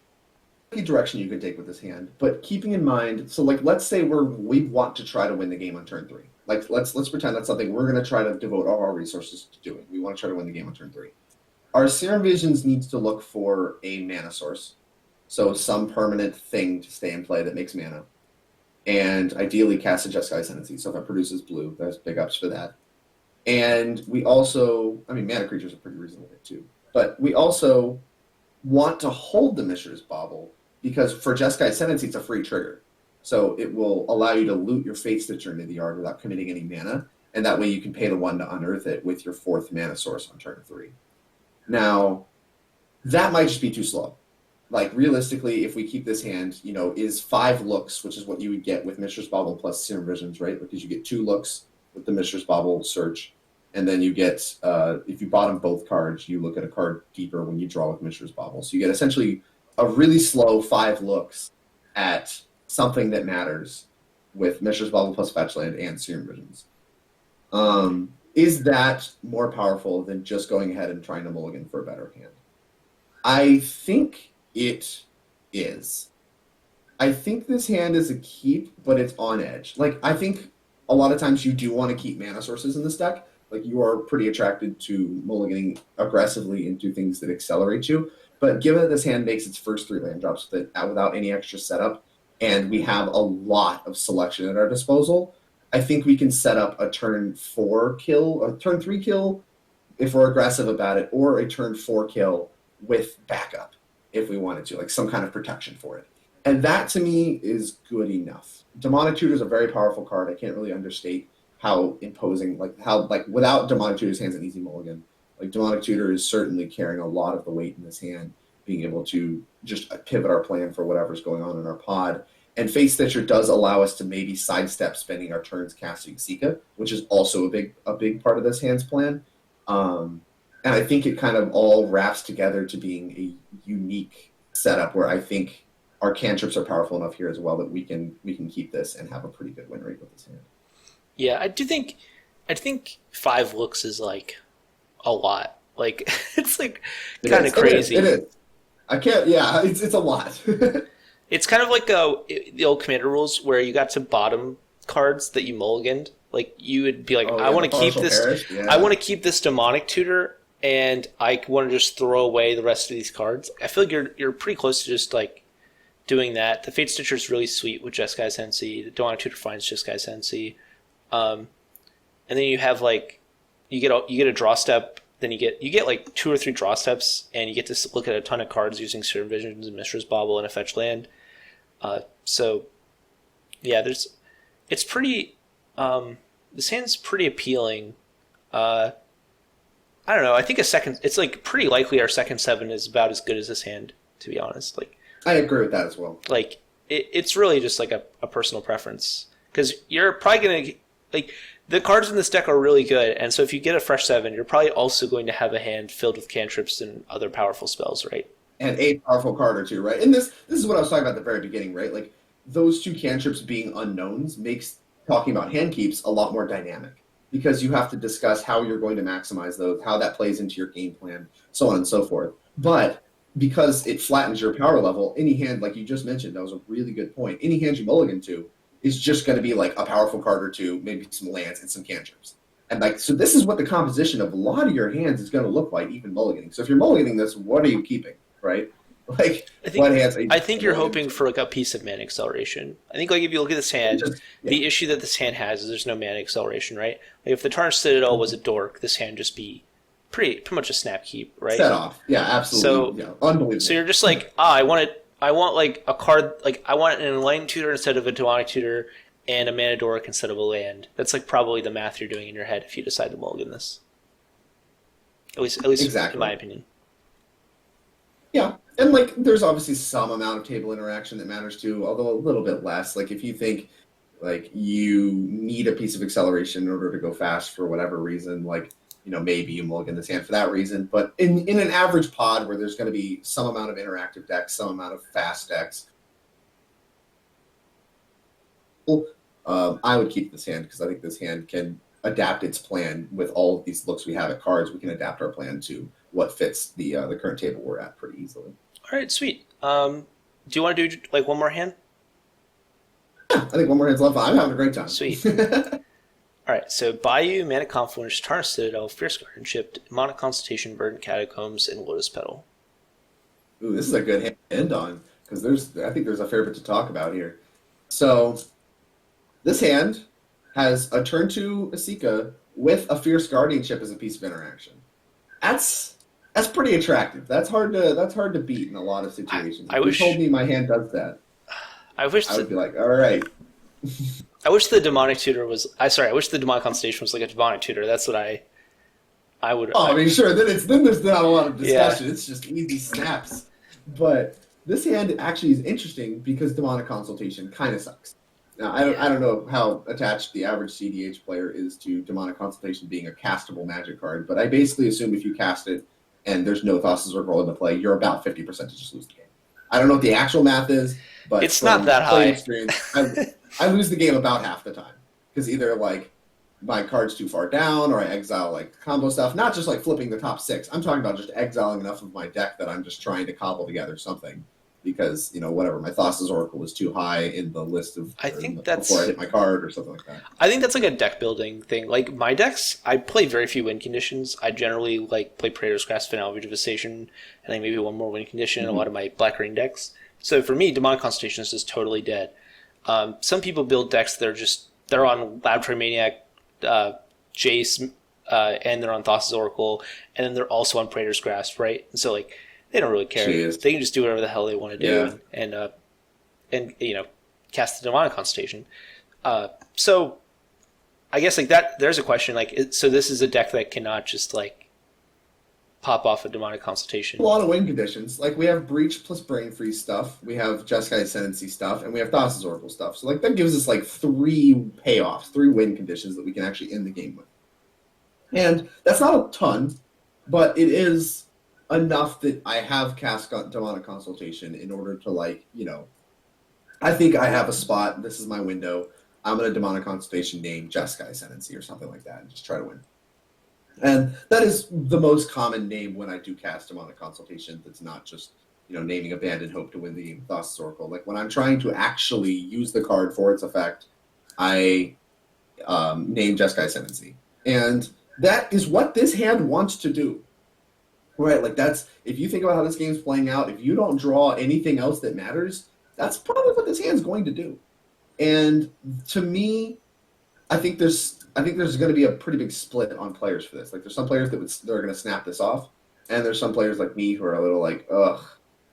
the direction you could take with this hand, but keeping in mind, so like let's say we want to try to win the game on turn 3. Like let's pretend that's something we're going to try to devote all our resources to doing. We want to try to win the game on turn 3. Our Serum Visions needs to look for a mana source, so some permanent thing to stay in play that makes mana, and ideally cast a Jeskai Ascendancy. So if it produces blue, there's big ups for that. And we also, I mean, mana creatures are pretty reasonable too, but we also want to hold the Mishra's Bauble because for Jeskai Ascendancy, it's a free trigger. So it will allow you to loot your Fate Stitcher into the yard without committing any mana, and that way you can pay the 1 to unearth it with your 4th mana source on turn 3. Now, that might just be too slow. Like, realistically, if we keep this hand, is 5 looks, which is what you would get with Mishra's Bauble plus Serum Visions, right? Because you get 2 looks with the Mishra's Bauble search, and then you get, if you bottom both cards, you look at a card deeper when you draw with Mishra's Bauble. So you get essentially a really slow 5 looks at something that matters with Mishra's Bauble plus Fetchland and Serum Visions. Is that more powerful than just going ahead and trying to mulligan for a better hand? I think it is. I think this hand is a keep, but it's on edge. Like, I think a lot of times you do want to keep mana sources in this deck. Like, you are pretty attracted to mulliganing aggressively into things that accelerate you. But given that this hand makes its first 3 land drops without any extra setup, and we have a lot of selection at our disposal, I think we can set up a turn 4 kill, a turn 3 kill if we're aggressive about it, or a turn 4 kill with backup if we wanted to, like some kind of protection for it. And that to me is good enough. Demonic Tutor is a very powerful card. I can't really understate how imposing, without Demonic Tutor's hand's an easy mulligan. Like Demonic Tutor is certainly carrying a lot of the weight in this hand, being able to just pivot our plan for whatever's going on in our pod. And Fate Stitcher does allow us to maybe sidestep spending our turns casting Esika, which is also a big part of this hand's plan. And And I think it kind of all wraps together to being a unique setup where I think our cantrips are powerful enough here as well that we can keep this and have a pretty good win rate with this hand. Yeah, I think 5 looks is like a lot. Like it's like kind of crazy. It is. I can't. Yeah, it's a lot. It's kind of like the old Commander rules where you got to bottom cards that you mulliganed. Like you would be like, Oh I yeah, want the to keep partial this. perish. Yeah. I want to keep this demonic tutor, and I want to just throw away the rest of these cards. I feel like you're pretty close to just like doing that. The Fate Stitcher is really sweet with Jeskai Ascendancy. The demonic tutor finds Jeskai Ascendancy, and then you have like you get a draw step. Then you get like 2 or 3 draw steps, and you get to look at a ton of cards using Serum Visions and Mishra's Bauble and a fetch land. So yeah, it's pretty. This hand's pretty appealing. I don't know. I think it's like pretty likely our second 7 is about as good as this hand, to be honest. Like I agree with that as well. like it's really just like a personal preference because you're probably gonna like the cards in this deck are really good, and so if you get a fresh 7, you're probably also going to have a hand filled with cantrips and other powerful spells, right? And a powerful card or two, right? And this is what I was talking about at the very beginning, right? Like those 2 cantrips being unknowns makes talking about hand keeps a lot more dynamic because you have to discuss how you're going to maximize those, how that plays into your game plan, so on and so forth. But because it flattens your power level, any hand, like you just mentioned, that was a really good point. Any hand you mulligan to is just going to be like a powerful card or 2, maybe some lands and some cantrips. And like, so this is what the composition of a lot of your hands is going to look like, even mulliganing. So if you're mulliganing this, what are you keeping, right? Like, what hands? I think you're hoping for like a piece of mana acceleration. I think like if you look at this hand, the issue that this hand has is there's no mana acceleration, right? Like if the Tarnished Citadel was a dork, this hand just be pretty much a snap keep, right? Set off, yeah, absolutely. So unbelievable. So you're just like, I want like a card, like I want an Enlightened Tutor instead of a Demonic Tutor, and a Mana Dork instead of a land. That's like probably the math you're doing in your head if you decide to mulligan this. At least exactly. In my opinion. Yeah, and like there's obviously some amount of table interaction that matters too, although a little bit less. Like if you think like you need a piece of acceleration in order to go fast for whatever reason, like maybe you mulligan this hand for that reason. But in an average pod where there's going to be some amount of interactive decks, some amount of fast decks, I would keep this hand because I think this hand can adapt its plan with all of these looks we have at cards. We can adapt our plan to what fits the current table we're at pretty easily. All right, sweet. Do you want to do like one more hand? Yeah, I think one more hand's left. I'm having a great time. Sweet. All right, so Bayou, Mana Confluence, Tarnished Citadel, Fierce Guardianship, Demonic Consultation, Verdant Catacombs, and Lotus Petal. Ooh, this is a good hand to end on because I think there's a fair bit to talk about here. So this hand has a turn 2 Esika with a Fierce Guardianship as a piece of interaction. That's pretty attractive. That's hard to beat in a lot of situations. If you told me my hand does that, I would be like, all right. I wish the Demonic Tutor was. I wish the Demonic Constellation was like a Demonic Tutor. That's what I would. Oh, I mean, sure. Then there's not a lot of discussion. Yeah. It's just easy snaps. But this hand actually is interesting because Demonic Consultation kind of sucks. Now, I don't know how attached the average cEDH player is to Demonic Consultation being a castable Magic card, but I basically assume if you cast it and there's no Thassa's Oracle in the play, you're about 50% to just lose the game. I don't know what the actual math is, but it's not that high. Experience, I lose the game about half the time because either like my card's too far down or I exile like combo stuff. Not just like flipping the top 6. I'm talking about just exiling enough of my deck that I'm just trying to cobble together something because whatever my Thassa's Oracle is too high in the list of. I think before I hit my card or something like that. I think that's like a deck building thing. Like my decks, I play very few win conditions. I generally like play Praetor's Grasp, Finale Devastation, and then maybe one more win condition in a lot of my black-green decks. So for me, Demonic Constellation is just totally dead. Some people build decks that they're on Laboratory Maniac, Jace, and they're on Thassa's Oracle, and then they're also on Praetor's Grasp, right? And so like they don't really care. Jeez. They can just do whatever the hell they want to do, and cast the Demonic Constellation. So I guess like that. There's a question like so this is a deck that cannot just like pop off a Demonic Consultation. A lot of win conditions. Like we have Breach plus Brain Freeze stuff, we have Jeskai Ascendancy stuff, and we have Thassa's Oracle stuff. So like that gives us like 3 payoffs, 3 win conditions that we can actually end the game with. And that's not a ton, but it is enough that I have cast Demonic Consultation in order to, like, I think I have a spot. This is my window. I'm going to Demonic Consultation name Jeskai Ascendancy or something like that and just try to win. And that is the most common name when I do cast Demonic Consultation that's not just, naming Abandoned Hope to win the game with Thassa's Oracle. Like, when I'm trying to actually use the card for its effect, I name Jeskai Ascendancy. And that is what this hand wants to do. Right? Like, that's, if you think about how this game's playing out, if you don't draw anything else that matters, that's probably what this hand's going to do. And to me, I think there's going to be a pretty big split on players for this. Like, there's some players that are going to snap this off, and there's some players like me who are a little like, ugh,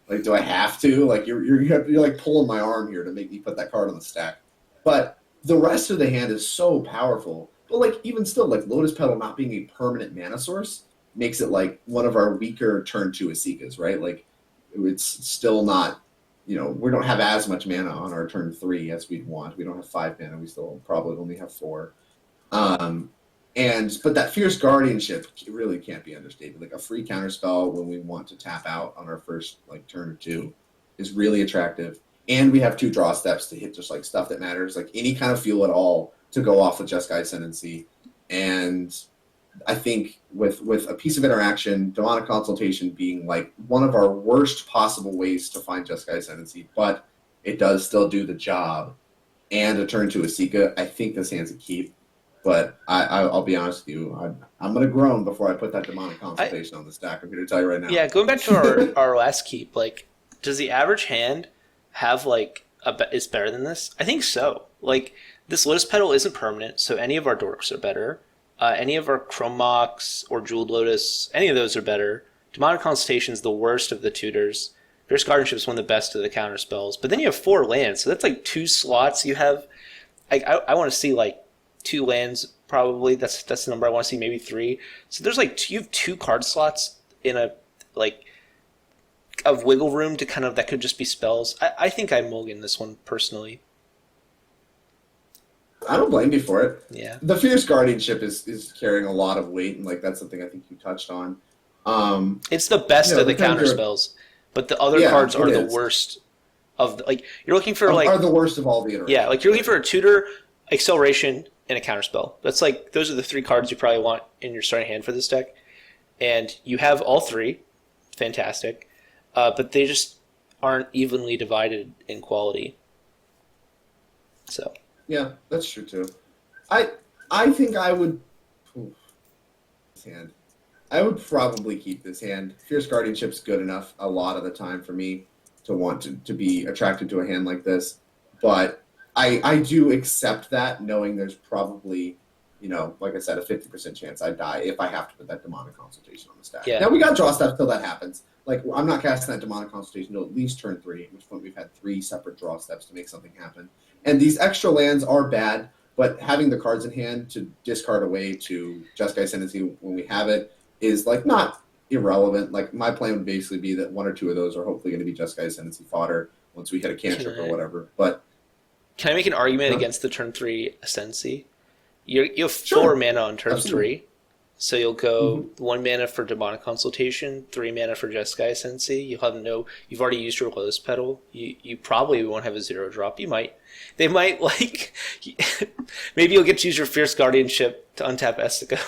like, do I have to? Like, you're like pulling my arm here to make me put that card on the stack. But the rest of the hand is so powerful. But, like, even still, like, Lotus Petal not being a permanent mana source makes it like one of our weaker turn 2 Esikas, right? Like, it's still not. We don't have as much mana on our turn 3 as we'd want. We don't have 5 mana. We still probably only have 4. But that Fierce Guardianship really can't be understated. Like, a free counterspell when we want to tap out on our first, like, turn or 2 is really attractive. And we have 2 draw steps to hit just, like, stuff that matters, like any kind of fuel at all to go off with Jeskai Ascendancy. And I think with a piece of interaction, Demonic Consultation being, like, one of our worst possible ways to find Jeskai Ascendancy, but it does still do the job, and a turn to Esika, I think this hand's a keep. But I'll be honest with you, I'm going to groan before I put that Demonic Consultation on the stack. I'm here to tell you right now. Yeah, going back to our last keep, like, does the average hand have, like, is better than this? I think so. Like, this Lotus Petal isn't permanent, so any of our dorks are better. Any of our Chrome Mox or Jeweled Lotus, any of those are better. Demonic Consultation is the worst of the tutors. Fierce Guardianship is one of the best of the counter spells. But then you have 4 lands, so that's like 2 slots you have. I want to see like 2 lands probably. That's the number I want to see, maybe 3. So there's like you have 2 card slots in a like of wiggle room to kind of that could just be spells. I think I mulligan this one personally. I don't blame you for it. Yeah. The Fierce Guardianship is carrying a lot of weight, and, like, that's something I think you touched on. It's the best of the counter spells, but the other cards are the worst of the, like, you're looking for like are the worst of all the iterations. Yeah, like you're looking for a tutor, acceleration, and a counter spell. That's like those are the 3 cards you probably want in your starting hand for this deck, and you have all 3. Fantastic, but they just aren't evenly divided in quality. So. Yeah, that's true too. I think I would. This hand. I would probably keep this hand. Fierce Guardianship's good enough a lot of the time for me to want to be attracted to a hand like this. But I do accept that, knowing there's probably, like I said, a 50% chance I die if I have to put that Demonic Consultation on the stack. Yeah. Now, we got draw steps till that happens. Like, I'm not casting that Demonic Consultation until at least turn 3, at which point we've had 3 separate draw steps to make something happen. And these extra lands are bad, but having the cards in hand to discard away to Jeskai Ascendancy when we have it is, like, not irrelevant. Like, my plan would basically be that 1 or 2 of those are hopefully going to be Jeskai Ascendancy fodder once we hit a cantrip or whatever. But can I make an argument against the turn 3 Ascendancy? You have 4 mana on turn 3. So you'll go 1 mana for Demonic Consultation, 3 mana for Jeskai Ascendancy. You'll have you've already used your Lotus Petal. You probably won't have a 0 drop. You might. They might, like, maybe you'll get to use your Fierce Guardianship to untap Esika.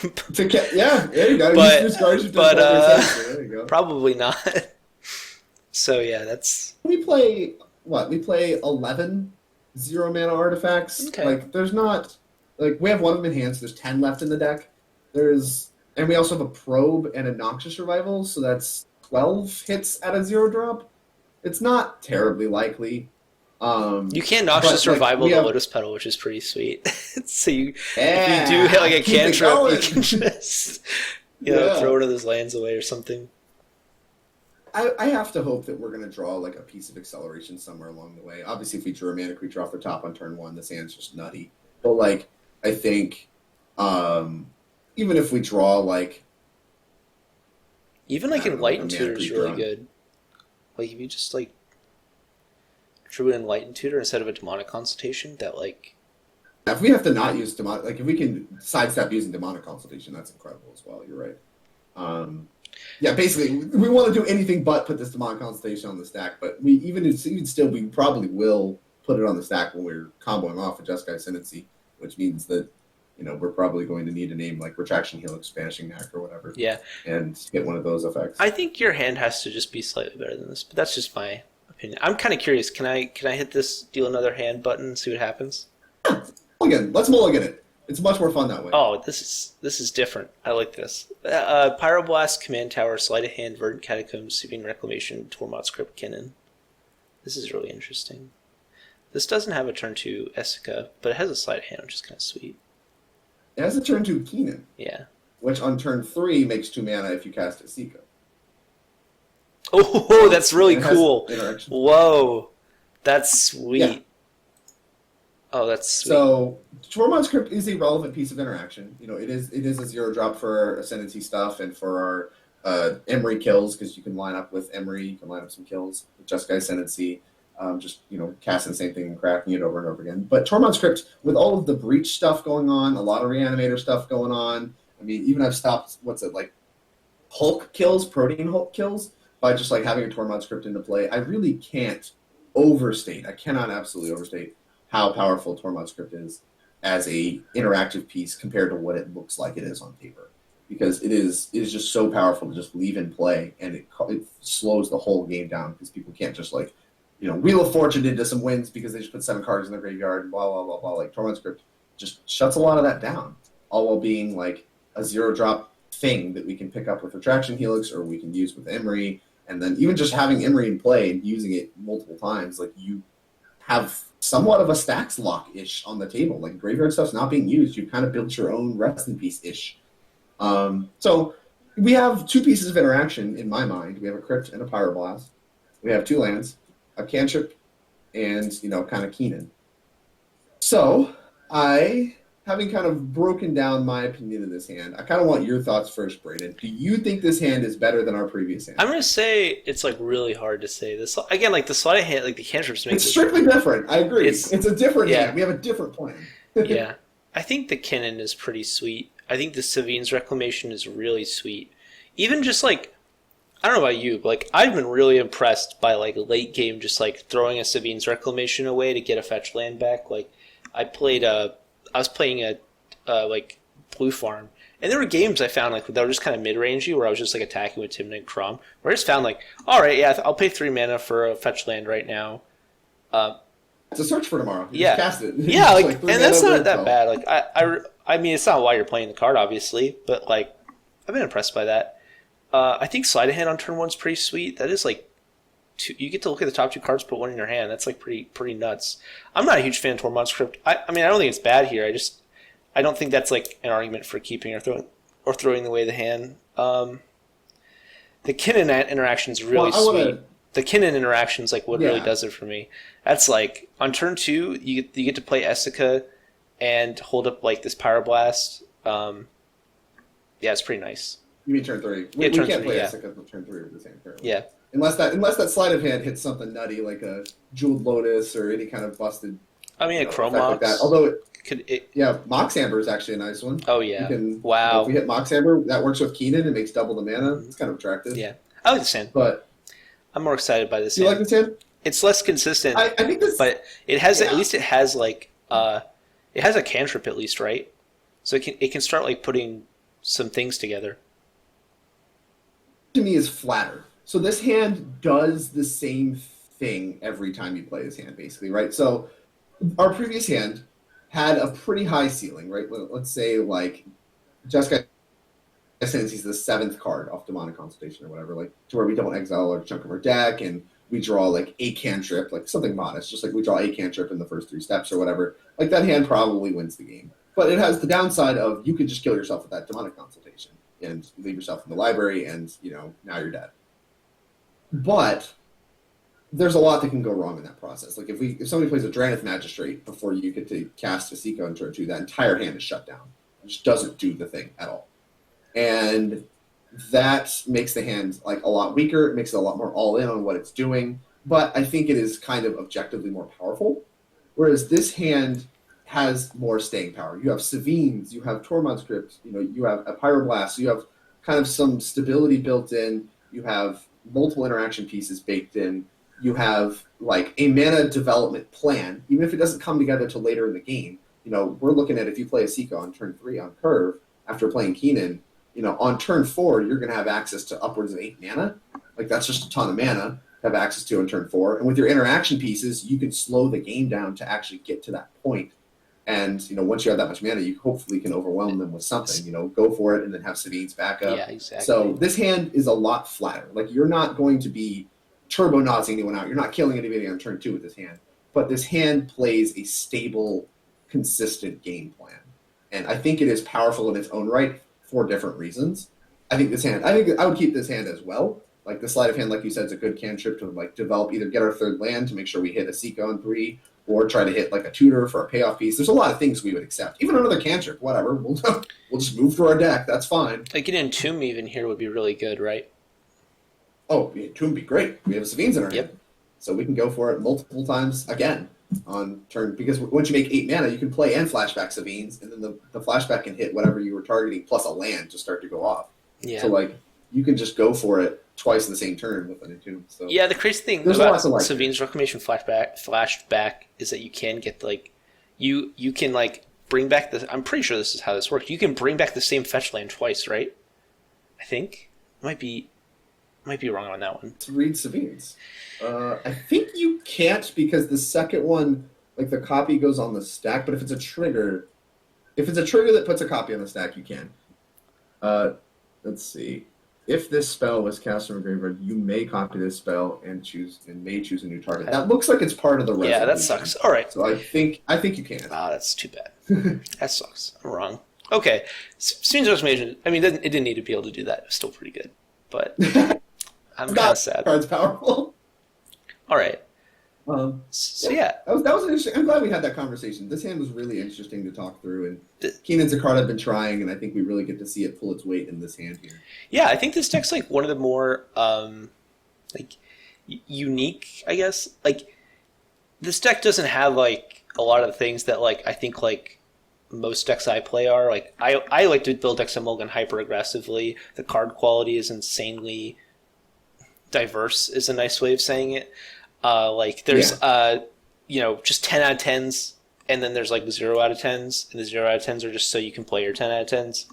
Yeah, there you go. There you go. Probably not. So yeah, that's. We play what? We play 11 0 mana artifacts. Okay. Like, there's not, like, we have 1 of them in hand, so there's 10 left in the deck. And we also have a Probe and a Noxious Revival, so that's 12 hits at a 0 drop. It's not terribly likely. You can Noxious Revival the Lotus Petal, which is pretty sweet. So if you do hit like a cantrip, you can just throw one of those lands away or something. I have to hope that we're going to draw, like, a piece of acceleration somewhere along the way. Obviously, if we drew a mana creature off the top on turn 1, this hand's just nutty. But, like, I think even if we draw, like... Even, like, Enlightened Tutor is really good. Like, if you just, like, drew an Enlightened Tutor instead of a Demonic Consultation, that, like... If we have to not use Demonic... Like, if we can sidestep using Demonic Consultation, that's incredible as well. You're right. Yeah, basically, we want to do anything but put this Demonic Consultation on the stack, but even still, we probably will put it on the stack when we're comboing off a Jeskai Ascendancy, which means that, we're probably going to need a name like Retraction Helix, Vanishing Knack, or whatever, Yeah. and get one of those effects. I think your hand has to just be slightly better than this, but that's just my opinion. I'm kind of curious. Can I hit this deal another hand button and see what happens? Mulligan. Let's mulligan it. It's much more fun that way. Oh, this is different. I like this. Pyroblast, Command Tower, Sleight of Hand, Verdant Catacombs, Soothing Reclamation, Tormod Script, Kinnan. This is really interesting. This doesn't have a turn 2 Esika, but it has a Sleight of Hand, which is kind of sweet. It has a turn 2 Keenan. Yeah. Which on turn 3 makes 2 mana if you cast Esika. Oh, that's really cool. Whoa. That's sweet. Yeah. Oh, that's sweet. So Tormod Script is a relevant piece of interaction. It is a 0-drop for Ascendancy stuff and for our Emery kills, because you can line up with Emery, you can line up some kills with Jeskai Ascendancy, just casting the same thing and cracking it over and over again. But Tormod Script, with all of the breach stuff going on, a lot of Reanimator stuff going on, I mean, even I've stopped Hulk kills, Protean Hulk kills, by just having a Tormod Script into play. I really can't overstate. I cannot absolutely overstate how powerful Tormod Script is as a interactive piece compared to what it looks like it is on paper, because it is just so powerful to just leave in play, and it slows the whole game down, because people can't just Wheel of Fortune into some wins because they just put 7 cards in their graveyard and blah blah blah blah. Tormod Script just shuts a lot of that down, all while being a 0-drop thing that we can pick up with Retraction Helix, or we can use with Emery, and then even just having Emery in play and using it multiple times, you have somewhat of a stacks lock-ish on the table. Graveyard stuff's not being used. You've kind of built your own rest in peace-ish. So we have 2 pieces of interaction in my mind. We have a Crypt and a Pyroblast. We have 2 lands, a Cantrip, and, kind of Keenan. So having kind of broken down my opinion of this hand, I kind of want your thoughts first, Brayden. Do you think this hand is better than our previous hand? I'm going to say it's really hard to say this. Again, the sleight of hand, the cantrips make it's strictly different. I agree. It's a different hand. We have a different plan. Yeah. I think the Kinnan is pretty sweet. I think the Savine's Reclamation is really sweet. Even just I don't know about you, but I've been really impressed by late game just throwing a Savine's Reclamation away to get a fetch land back. I was playing a Blue Farm, and there were games I found that were just kind of mid-rangey, where I was just attacking with Timid Crom, where I just found all right, yeah, I'll pay 3 mana for a fetch land right now. It's a search for tomorrow. You yeah, just cast it. Yeah, and that's not that bad. I mean, it's not why you're playing the card, obviously, but I've been impressed by that. I think Sleight of Hand on turn 1's pretty sweet. That is you get to look at the top 2 cards, put 1 in your hand. That's pretty nuts. I'm not a huge fan of Tormod Script. I mean, I don't think it's bad here. I don't think that's an argument for keeping or throwing away the hand. The Kinnan interaction is really sweet. The Kinnan interaction is what really does it for me. That's on turn 2, you get to play Esika and hold up this Pyroblast. Yeah, it's pretty nice. You mean turn 3? We can't play Esika until turn 3 with this hand currently. Yeah. Unless that sleight of hand hits something nutty like a Jeweled Lotus or any kind of busted. I mean, a Chromox. Like that. Although Mox Amber is actually a nice one. Oh yeah. Wow. If we hit Mox Amber, that works with Keenan. It makes double the mana. It's kind of attractive. Yeah, I like this hand. But I'm more excited by this. You like this hand? It's less consistent. I think this, but it has at least it has it has a cantrip at least, right? So it can start putting some things together. To me, is flatter. So this hand does the same thing every time you play this hand, basically, right? So our previous hand had a pretty high ceiling, right? Let's say Jeskai Ascendancy is the 7th card off Demonic Consultation or whatever, to where we don't exile a chunk of our deck and we draw a cantrip, something modest, just we draw a cantrip in the first 3 steps or whatever. That hand probably wins the game. But it has the downside of you could just kill yourself with that Demonic Consultation and leave yourself in the library and, now you're dead. But there's a lot that can go wrong in that process. If somebody plays a Dranith Magistrate before you get to cast Esika on turn 2, that entire hand is shut down. It just doesn't do the thing at all. And that makes the hand a lot weaker. It makes it a lot more all in on what it's doing. But I think it is kind of objectively more powerful. Whereas this hand has more staying power. You have Savines, you have Tormod Script, you have a Pyroblast, you have kind of some stability built in. You have multiple interaction pieces baked in. You have like a mana development plan, even if it doesn't come together till later in the game. We're looking at if you play Esika on turn 3 on curve after playing Keenan, on turn 4 you're going to have access to upwards of 8 mana. Like that's just a ton of mana to have access to on turn 4. And with your interaction pieces, you can slow the game down to actually get to that point. And once you have that much mana, you hopefully can overwhelm them with something. Go for it and then have Savine's backup. Yeah, exactly. So this hand is a lot flatter. Like you're not going to be turbo nozzing anyone out. You're not killing anybody on turn 2 with this hand. But this hand plays a stable, consistent game plan. And I think it is powerful in its own right for different reasons. I think I would keep this hand as well. Like the sleight of hand, like you said, is a good cantrip to like develop, either get our 3rd land to make sure we hit Esika on 3, or try to hit like a tutor for a payoff piece. There's a lot of things we would accept. Even another cantrip, whatever. We'll just move through our deck. That's fine. Like an Entomb even here would be really good, right? Oh, yeah, Entomb would be great. We have Savine's in our hand. So we can go for it multiple times again on turn. Because once you make 8 mana, you can play and flashback Savine's, and then the flashback can hit whatever you were targeting plus a land to start to go off. Yeah. So like you can just go for it twice in the same turn with an Entomb. So yeah, the crazy thing about Savine's Reclamation flashback is that you can get like you can like bring back the. I'm pretty sure this is how this works. You can bring back the same fetch land twice, right? I think might be wrong on that one. To read Savine's, I think you can't, because the second one, like the copy goes on the stack. But if it's a trigger that puts a copy on the stack, you can. Let's see. If this spell was cast from a graveyard, you may copy this spell and may choose a new target. That looks like it's part of the resolution. Yeah, that sucks. All right. So I think you can. Ah, that's too bad. That sucks. I'm wrong. Okay. Savine's Reclamation, I mean, it didn't need to be able to do that. It was still pretty good. But I'm kind of sad. Card's powerful. All right. So yeah, that was interesting. I'm glad we had that conversation. This hand was really interesting to talk through, and Keenan's a card I've been trying, and I think we really get to see it pull its weight in this hand here. Yeah, I think this deck's like one of the more like unique, I guess. Like this deck doesn't have like a lot of the things that like I think like most decks I play are. Like I like to build decks that mulligan hyper aggressively. The card quality is insanely diverse, is a nice way of saying it. Like there's just 10 out of 10s, and then there's like 0 out of 10s, and the 0 out of 10s are just so you can play your 10 out of 10s.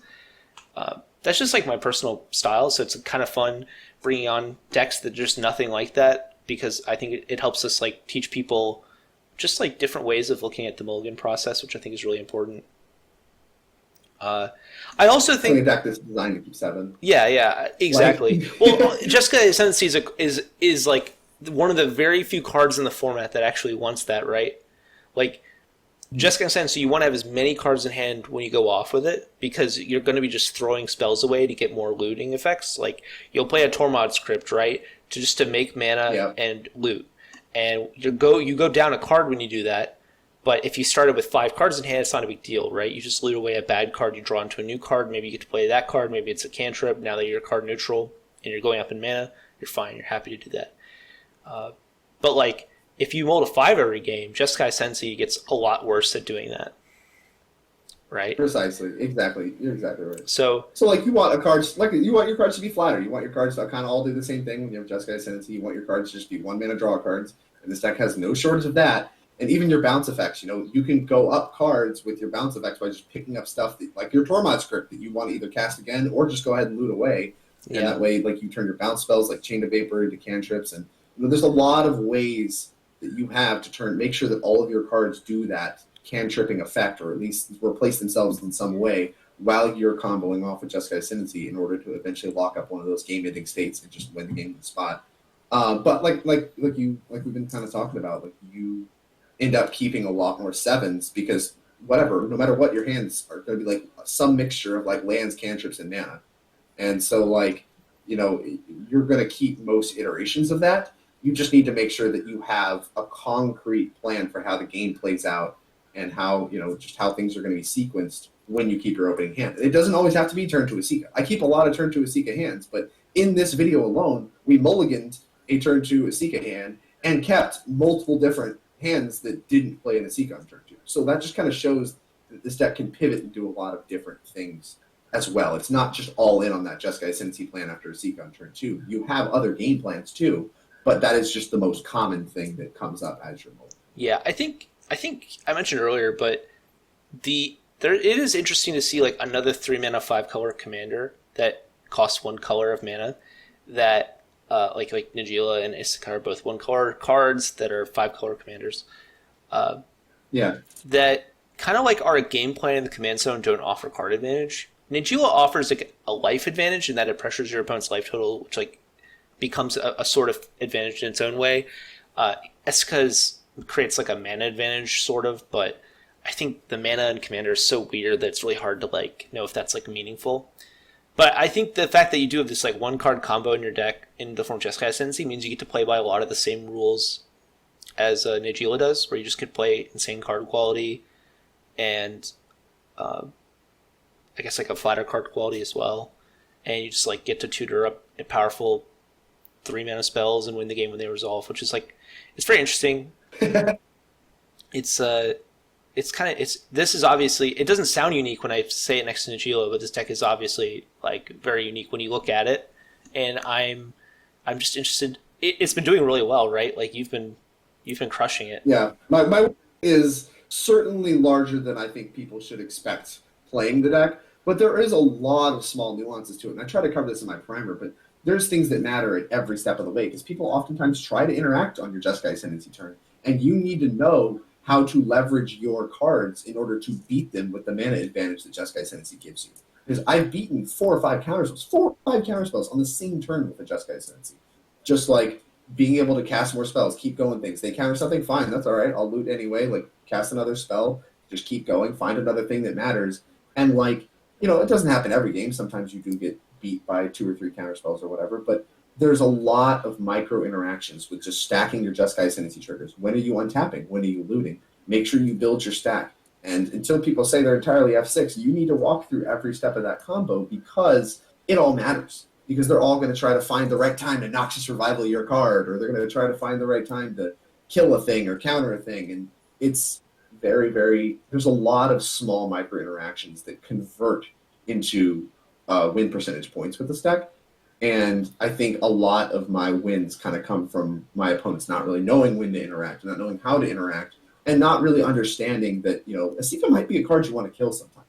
That's just like my personal style, so it's kind of fun bringing on decks that just nothing like that, because I think it helps us like teach people just like different ways of looking at the mulligan process, which I think is really important. I also think a deck that's designed to keep 7. Yeah, exactly. Well, Jeskai Ascendancy is like one of the very few cards in the format that actually wants that, right? Like, Jeskai Ascendancy, you want to have as many cards in hand when you go off with it, because you're going to be just throwing spells away to get more looting effects. Like, you'll play a Tormod's Crypt, right? To make mana and loot. And you go down a card when you do that, but if you started with 5 cards in hand, it's not a big deal, right? You just loot away a bad card, you draw into a new card, maybe you get to play that card, maybe it's a cantrip, now that you're card neutral, and you're going up in mana, you're fine, you're happy to do that. But like, if you mold a 5 every game, Jeskai Ascendancy gets a lot worse at doing that, right? Precisely, exactly. You're exactly right. So like you want your cards to be flatter. You want your cards to kind of all do the same thing. When you have Jeskai Ascendancy, you want your cards to just be 1 mana draw cards, and this deck has no shortage of that. And even your bounce effects, you can go up cards with your bounce effects by just picking up stuff that, like your Tormod's Crypt, that you want to either cast again or just go ahead and loot away. And that way, like, you turn your bounce spells like Chain of Vapor into cantrips, and there's a lot of ways that you have to make sure that all of your cards do that cantripping effect, or at least replace themselves in some way while you're comboing off with Jeskai Ascendancy in order to eventually lock up one of those game-ending states and just win the game on the spot. But like we've been kind of talking about, like, you end up keeping a lot more 7s because no matter what, your hands are going to be like some mixture of like lands, cantrips, and mana. And so like, you're going to keep most iterations of that. You just need to make sure that you have a concrete plan for how the game plays out and how, just how things are going to be sequenced when you keep your opening hand. It doesn't always have to be turn to Esika. I keep a lot of turn to Esika hands, but in this video alone, we mulliganed a turn to Esika hand and kept multiple different hands that didn't play an Esika on turn 2. So that just kind of shows that this deck can pivot and do a lot of different things as well. It's not just all in on that Jeskai Ascendancy plan after Esika on turn 2. You have other game plans too, but that is just the most common thing that comes up as your mulligan. Yeah, I think I mentioned earlier, but it is interesting to see like another 3-mana 5-color commander that costs 1 color of mana that like Najeela and Esika are both 1-color cards that are 5-color commanders. Yeah. That kind of like are a game plan in the command zone, don't offer card advantage. Najeela offers like a life advantage in that it pressures your opponent's life total, which like becomes a sort of advantage in its own way. Esika creates like a mana advantage sort of, but I think the mana in Commander is so weird that it's really hard to like know if that's like meaningful. But I think the fact that you do have this like 1-card combo in your deck in the form of Jeskai Ascendancy means you get to play by a lot of the same rules as Najeela does, where you just could play insane card quality and I guess like a flatter card quality as well, and you just like get to tutor up powerful 3-mana spells and win the game when they resolve, which is like it's very interesting. This is obviously, it doesn't sound unique when I say it next to Najeela, but this deck is obviously like very unique when you look at it, and I'm just interested. It's been doing really well, right? Like you've been crushing it. Yeah, my is certainly larger than I think people should expect playing the deck, but there is a lot of small nuances to it, and I try to cover this in my primer, but there's things that matter at every step of the way, because people oftentimes try to interact on your Jeskai Ascendancy turn, and you need to know how to leverage your cards in order to beat them with the mana advantage that Jeskai Ascendancy gives you. Because I've beaten 4 or 5 counterspells on the same turn with the Jeskai Ascendancy. Just like being able to cast more spells, keep going things. They counter something, fine, that's all right. I'll loot anyway, like cast another spell, just keep going, find another thing that matters. And like, you know, it doesn't happen every game. Sometimes you do get beat by 2 or 3 counterspells or whatever, but there's a lot of micro interactions with just stacking your Jeskai Ascendancy triggers. When are you untapping? When are you looting? Make sure you build your stack. And until people say they're entirely F6, you need to walk through every step of that combo because it all matters. Because they're all going to try to find the right time to Noxious Revival your card, or they're going to try to find the right time to kill a thing or counter a thing. And it's very, very, there's a lot of small micro interactions that convert into win percentage points with this deck. And I think a lot of my wins kind of come from my opponents not really knowing when to interact, not knowing how to interact, and not really understanding that, you know, Esika might be a card you want to kill sometime.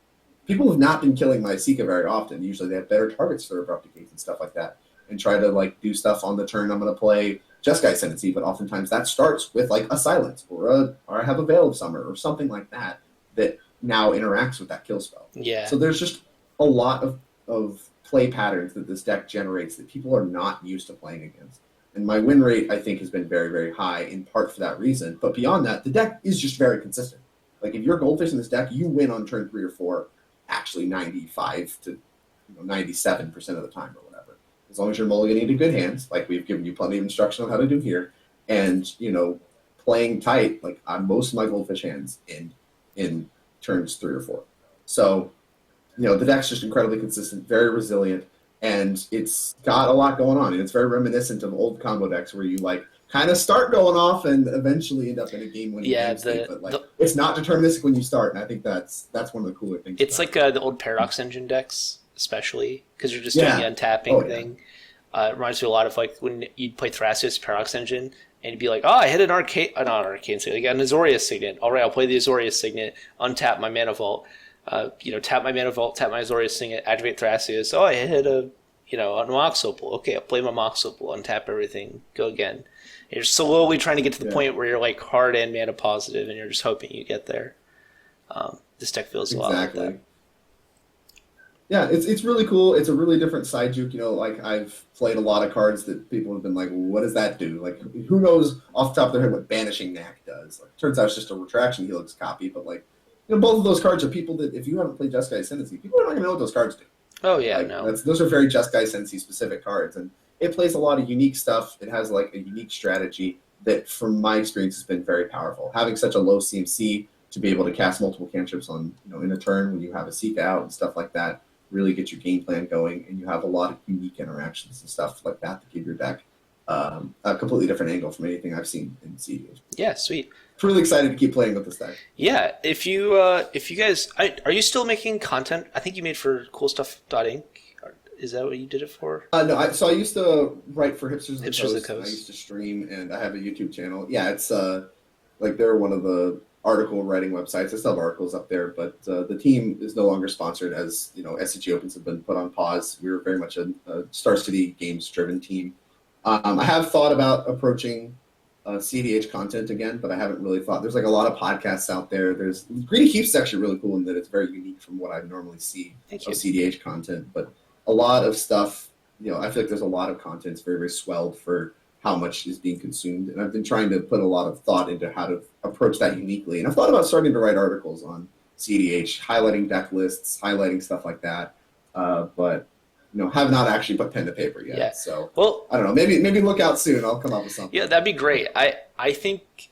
People have not been killing my Esika very often. Usually they have better targets for Abrupt Decays and stuff like that, and try to like do stuff on the turn I'm going to play Jeskai Ascendancy, but oftentimes that starts with like a Silence or I have a Veil of Summer or something like that that now interacts with that kill spell. Yeah. So there's just a lot of play patterns that this deck generates that people are not used to playing against. And my win rate, I think, has been very, very high, in part for that reason. But beyond that, the deck is just very consistent. Like, if you're Goldfish in this deck, you win on turn 3 or 4, actually 95 to 97% of the time or whatever. As long as you're mulliganing to good hands, like we've given you plenty of instruction on how to do here, and, you know, playing tight, like on most of my Goldfish hands in turns 3 or 4. So, you know, the deck's just incredibly consistent, very resilient, and it's got a lot going on. And it's very reminiscent of old combo decks where you like kind of start going off and eventually end up in a game-winning game state. But like, it's not deterministic when you start, and I think that's one of the cooler things. It's like the old Paradox Engine decks, especially because you're just doing the untapping thing. It reminds me a lot of like when you'd play Thrasios Paradox Engine, and you'd be like, oh, I hit an arcane, not an arcane signet, like an Azorius signet. All right, I'll play the Azorius signet, untap my mana vault. Tap my Mana Vault, tap my Azorius Signet, activate Thrasios. Oh, I hit a Mox Opal. Okay, I'll play my Mox Opal, untap everything, go again. And you're slowly trying to get to the point where you're like hard and mana positive, and you're just hoping you get there. This deck feels a lot like that. Yeah, it's really cool. It's a really different side juke. You know, like I've played a lot of cards that people have been like, what does that do? Like, who knows off the top of their head what Banishing Knack does? Like, turns out it's just a Retraction Helix copy, but like, you know, both of those cards are people that, if you haven't played Jeskai Ascendancy, people are not going to know what those cards do. Oh, yeah, like, no. Those are very Jeskai Ascendancy specific cards, and it plays a lot of unique stuff. It has, like, a unique strategy that, from my experience, has been very powerful. Having such a low CMC to be able to cast multiple cantrips on, you know, in a turn when you have Esika out and stuff like that, really get your game plan going, and you have a lot of unique interactions and stuff like that to give your deck a completely different angle from anything I've seen in cEDH. Yeah, sweet. Really excited to keep playing with this deck. Yeah, if you guys, are you still making content? I think you made for coolstuff.inc. Is that what you did it for? No, I used to write for Hipsters of the Hipsters of the Coast. Coast. I used to stream, and I have a YouTube channel. Yeah, it's like they're one of the article writing websites. I still have articles up there, but the team is no longer sponsored, as SCG Opens have been put on pause. We were very much a Star City Games driven team. I have thought about approaching cEDH content again, but I haven't really thought. There's like a lot of podcasts out there. There's Greedy Heap's actually really cool in that it's very unique from what I normally see of cEDH content, but a lot of stuff, I feel like there's a lot of content. It's very, very swelled for how much is being consumed. And I've been trying to put a lot of thought into how to approach that uniquely. And I've thought about starting to write articles on cEDH, highlighting deck lists, highlighting stuff like that. But, have not actually put pen to paper yet. Yeah. So, well, I don't know. Maybe look out soon. I'll come up with something. Yeah, that'd be great. I think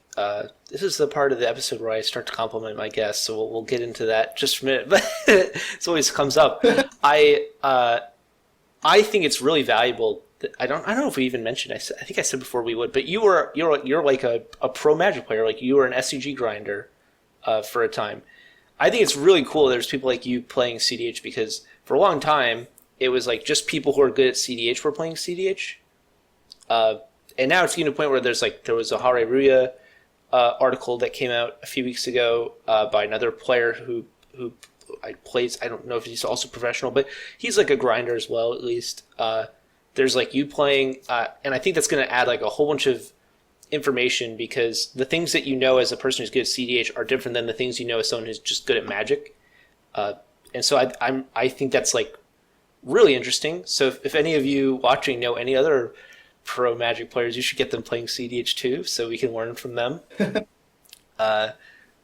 this is the part of the episode where I start to compliment my guests, so we'll get into that just for a minute. But it always comes up. I think it's really valuable. I don't know if we even mentioned. I think I said before we would, but you're like a pro Magic player. Like you were an SCG grinder for a time. I think it's really cool. There's people like you playing cEDH because for a long time it was like just people who are good at cEDH were playing cEDH. And now it's getting to a point where there was a Hare Ruya article that came out a few weeks ago by another player who plays. I don't know if he's also professional, but he's like a grinder as well. At least there's like you playing, and I think that's going to add like a whole bunch of information because the things that as a person who's good at cEDH are different than the things as someone who's just good at Magic. And so I think that's like really interesting. So if any of you watching know any other pro Magic players, you should get them playing cEDH too, so we can learn from them.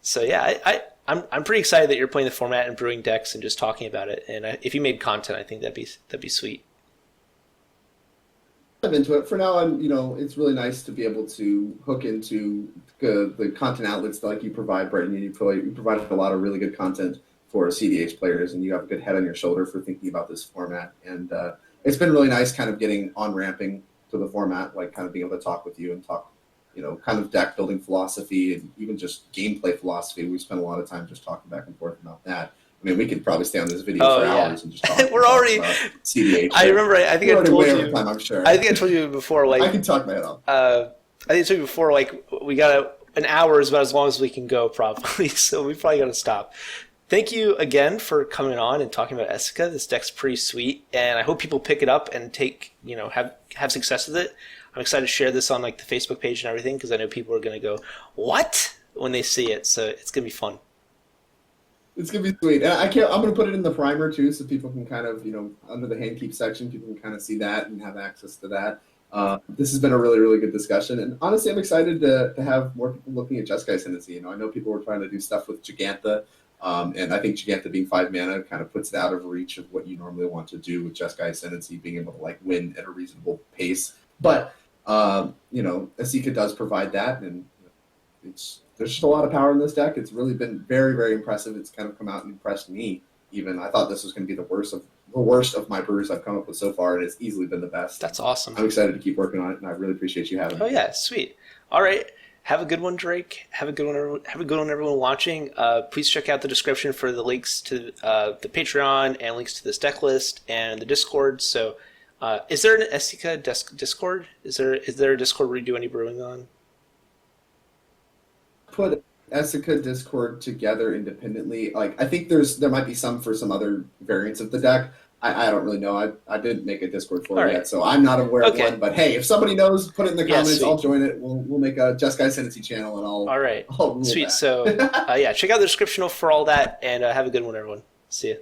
So yeah, I'm pretty excited that you're playing the format and brewing decks and just talking about it. And if you made content, I think that'd be sweet. I'm into it for now. It's really nice to be able to hook into the content outlets like you provide, Brendan. You provide a lot of really good content for cEDH players, and you have a good head on your shoulder for thinking about this format. And it's been really nice kind of getting on-ramping to the format, like kind of being able to talk with you and talk, kind of deck building philosophy and even just gameplay philosophy. We spent a lot of time just talking back and forth about that. I mean, we could probably stay on this video for hours and just talk. We're already cEDH. I remember. I think I told you. Time, I'm sure. I think I told you before. Like I can talk my head off. I think I told you before. Like we got an hour is about as long as we can go, probably. So we probably got to stop. Thank you again for coming on and talking about Esika. This deck's pretty sweet, and I hope people pick it up and have success with it. I'm excited to share this on like the Facebook page and everything because I know people are going to go, "What?" when they see it. So it's going to be fun. It's going to be sweet. And I'm going to put it in the primer too, so people can kind of, under the handkeep section, people can kind of see that and have access to that. This has been a really, really good discussion. And honestly, I'm excited to have more people looking at Jeskai Ascendancy. I know people were trying to do stuff with Giganta. And I think Giganta being 5 mana kind of puts it out of reach of what you normally want to do with Jeskai Ascendancy, being able to like win at a reasonable pace. But, Esika does provide that, and there's just a lot of power in this deck. It's really been very, very impressive. It's kind of come out and impressed me. Even I thought this was going to be the worst of my brews I've come up with so far, and it's easily been the best. That's awesome. I'm excited to keep working on it, and I really appreciate you having me. Oh yeah, sweet. All right. Have a good one, Drake. Have a good one, everyone watching. Please check out the description for the links to the Patreon and links to this deck list and the Discord. So, is there an Esika Discord? Is there a Discord where you do any brewing on? Put Esika Discord together independently. Like I think there might be some for some other variants of the deck. I don't really know. I didn't make a Discord for it yet, so I'm not aware of one. But hey, if somebody knows, put it in the comments. I'll join it. We'll make a Jeskai Ascendancy channel, and I'll rule sweet. that. So check out the description for all that, and have a good one, everyone. See ya.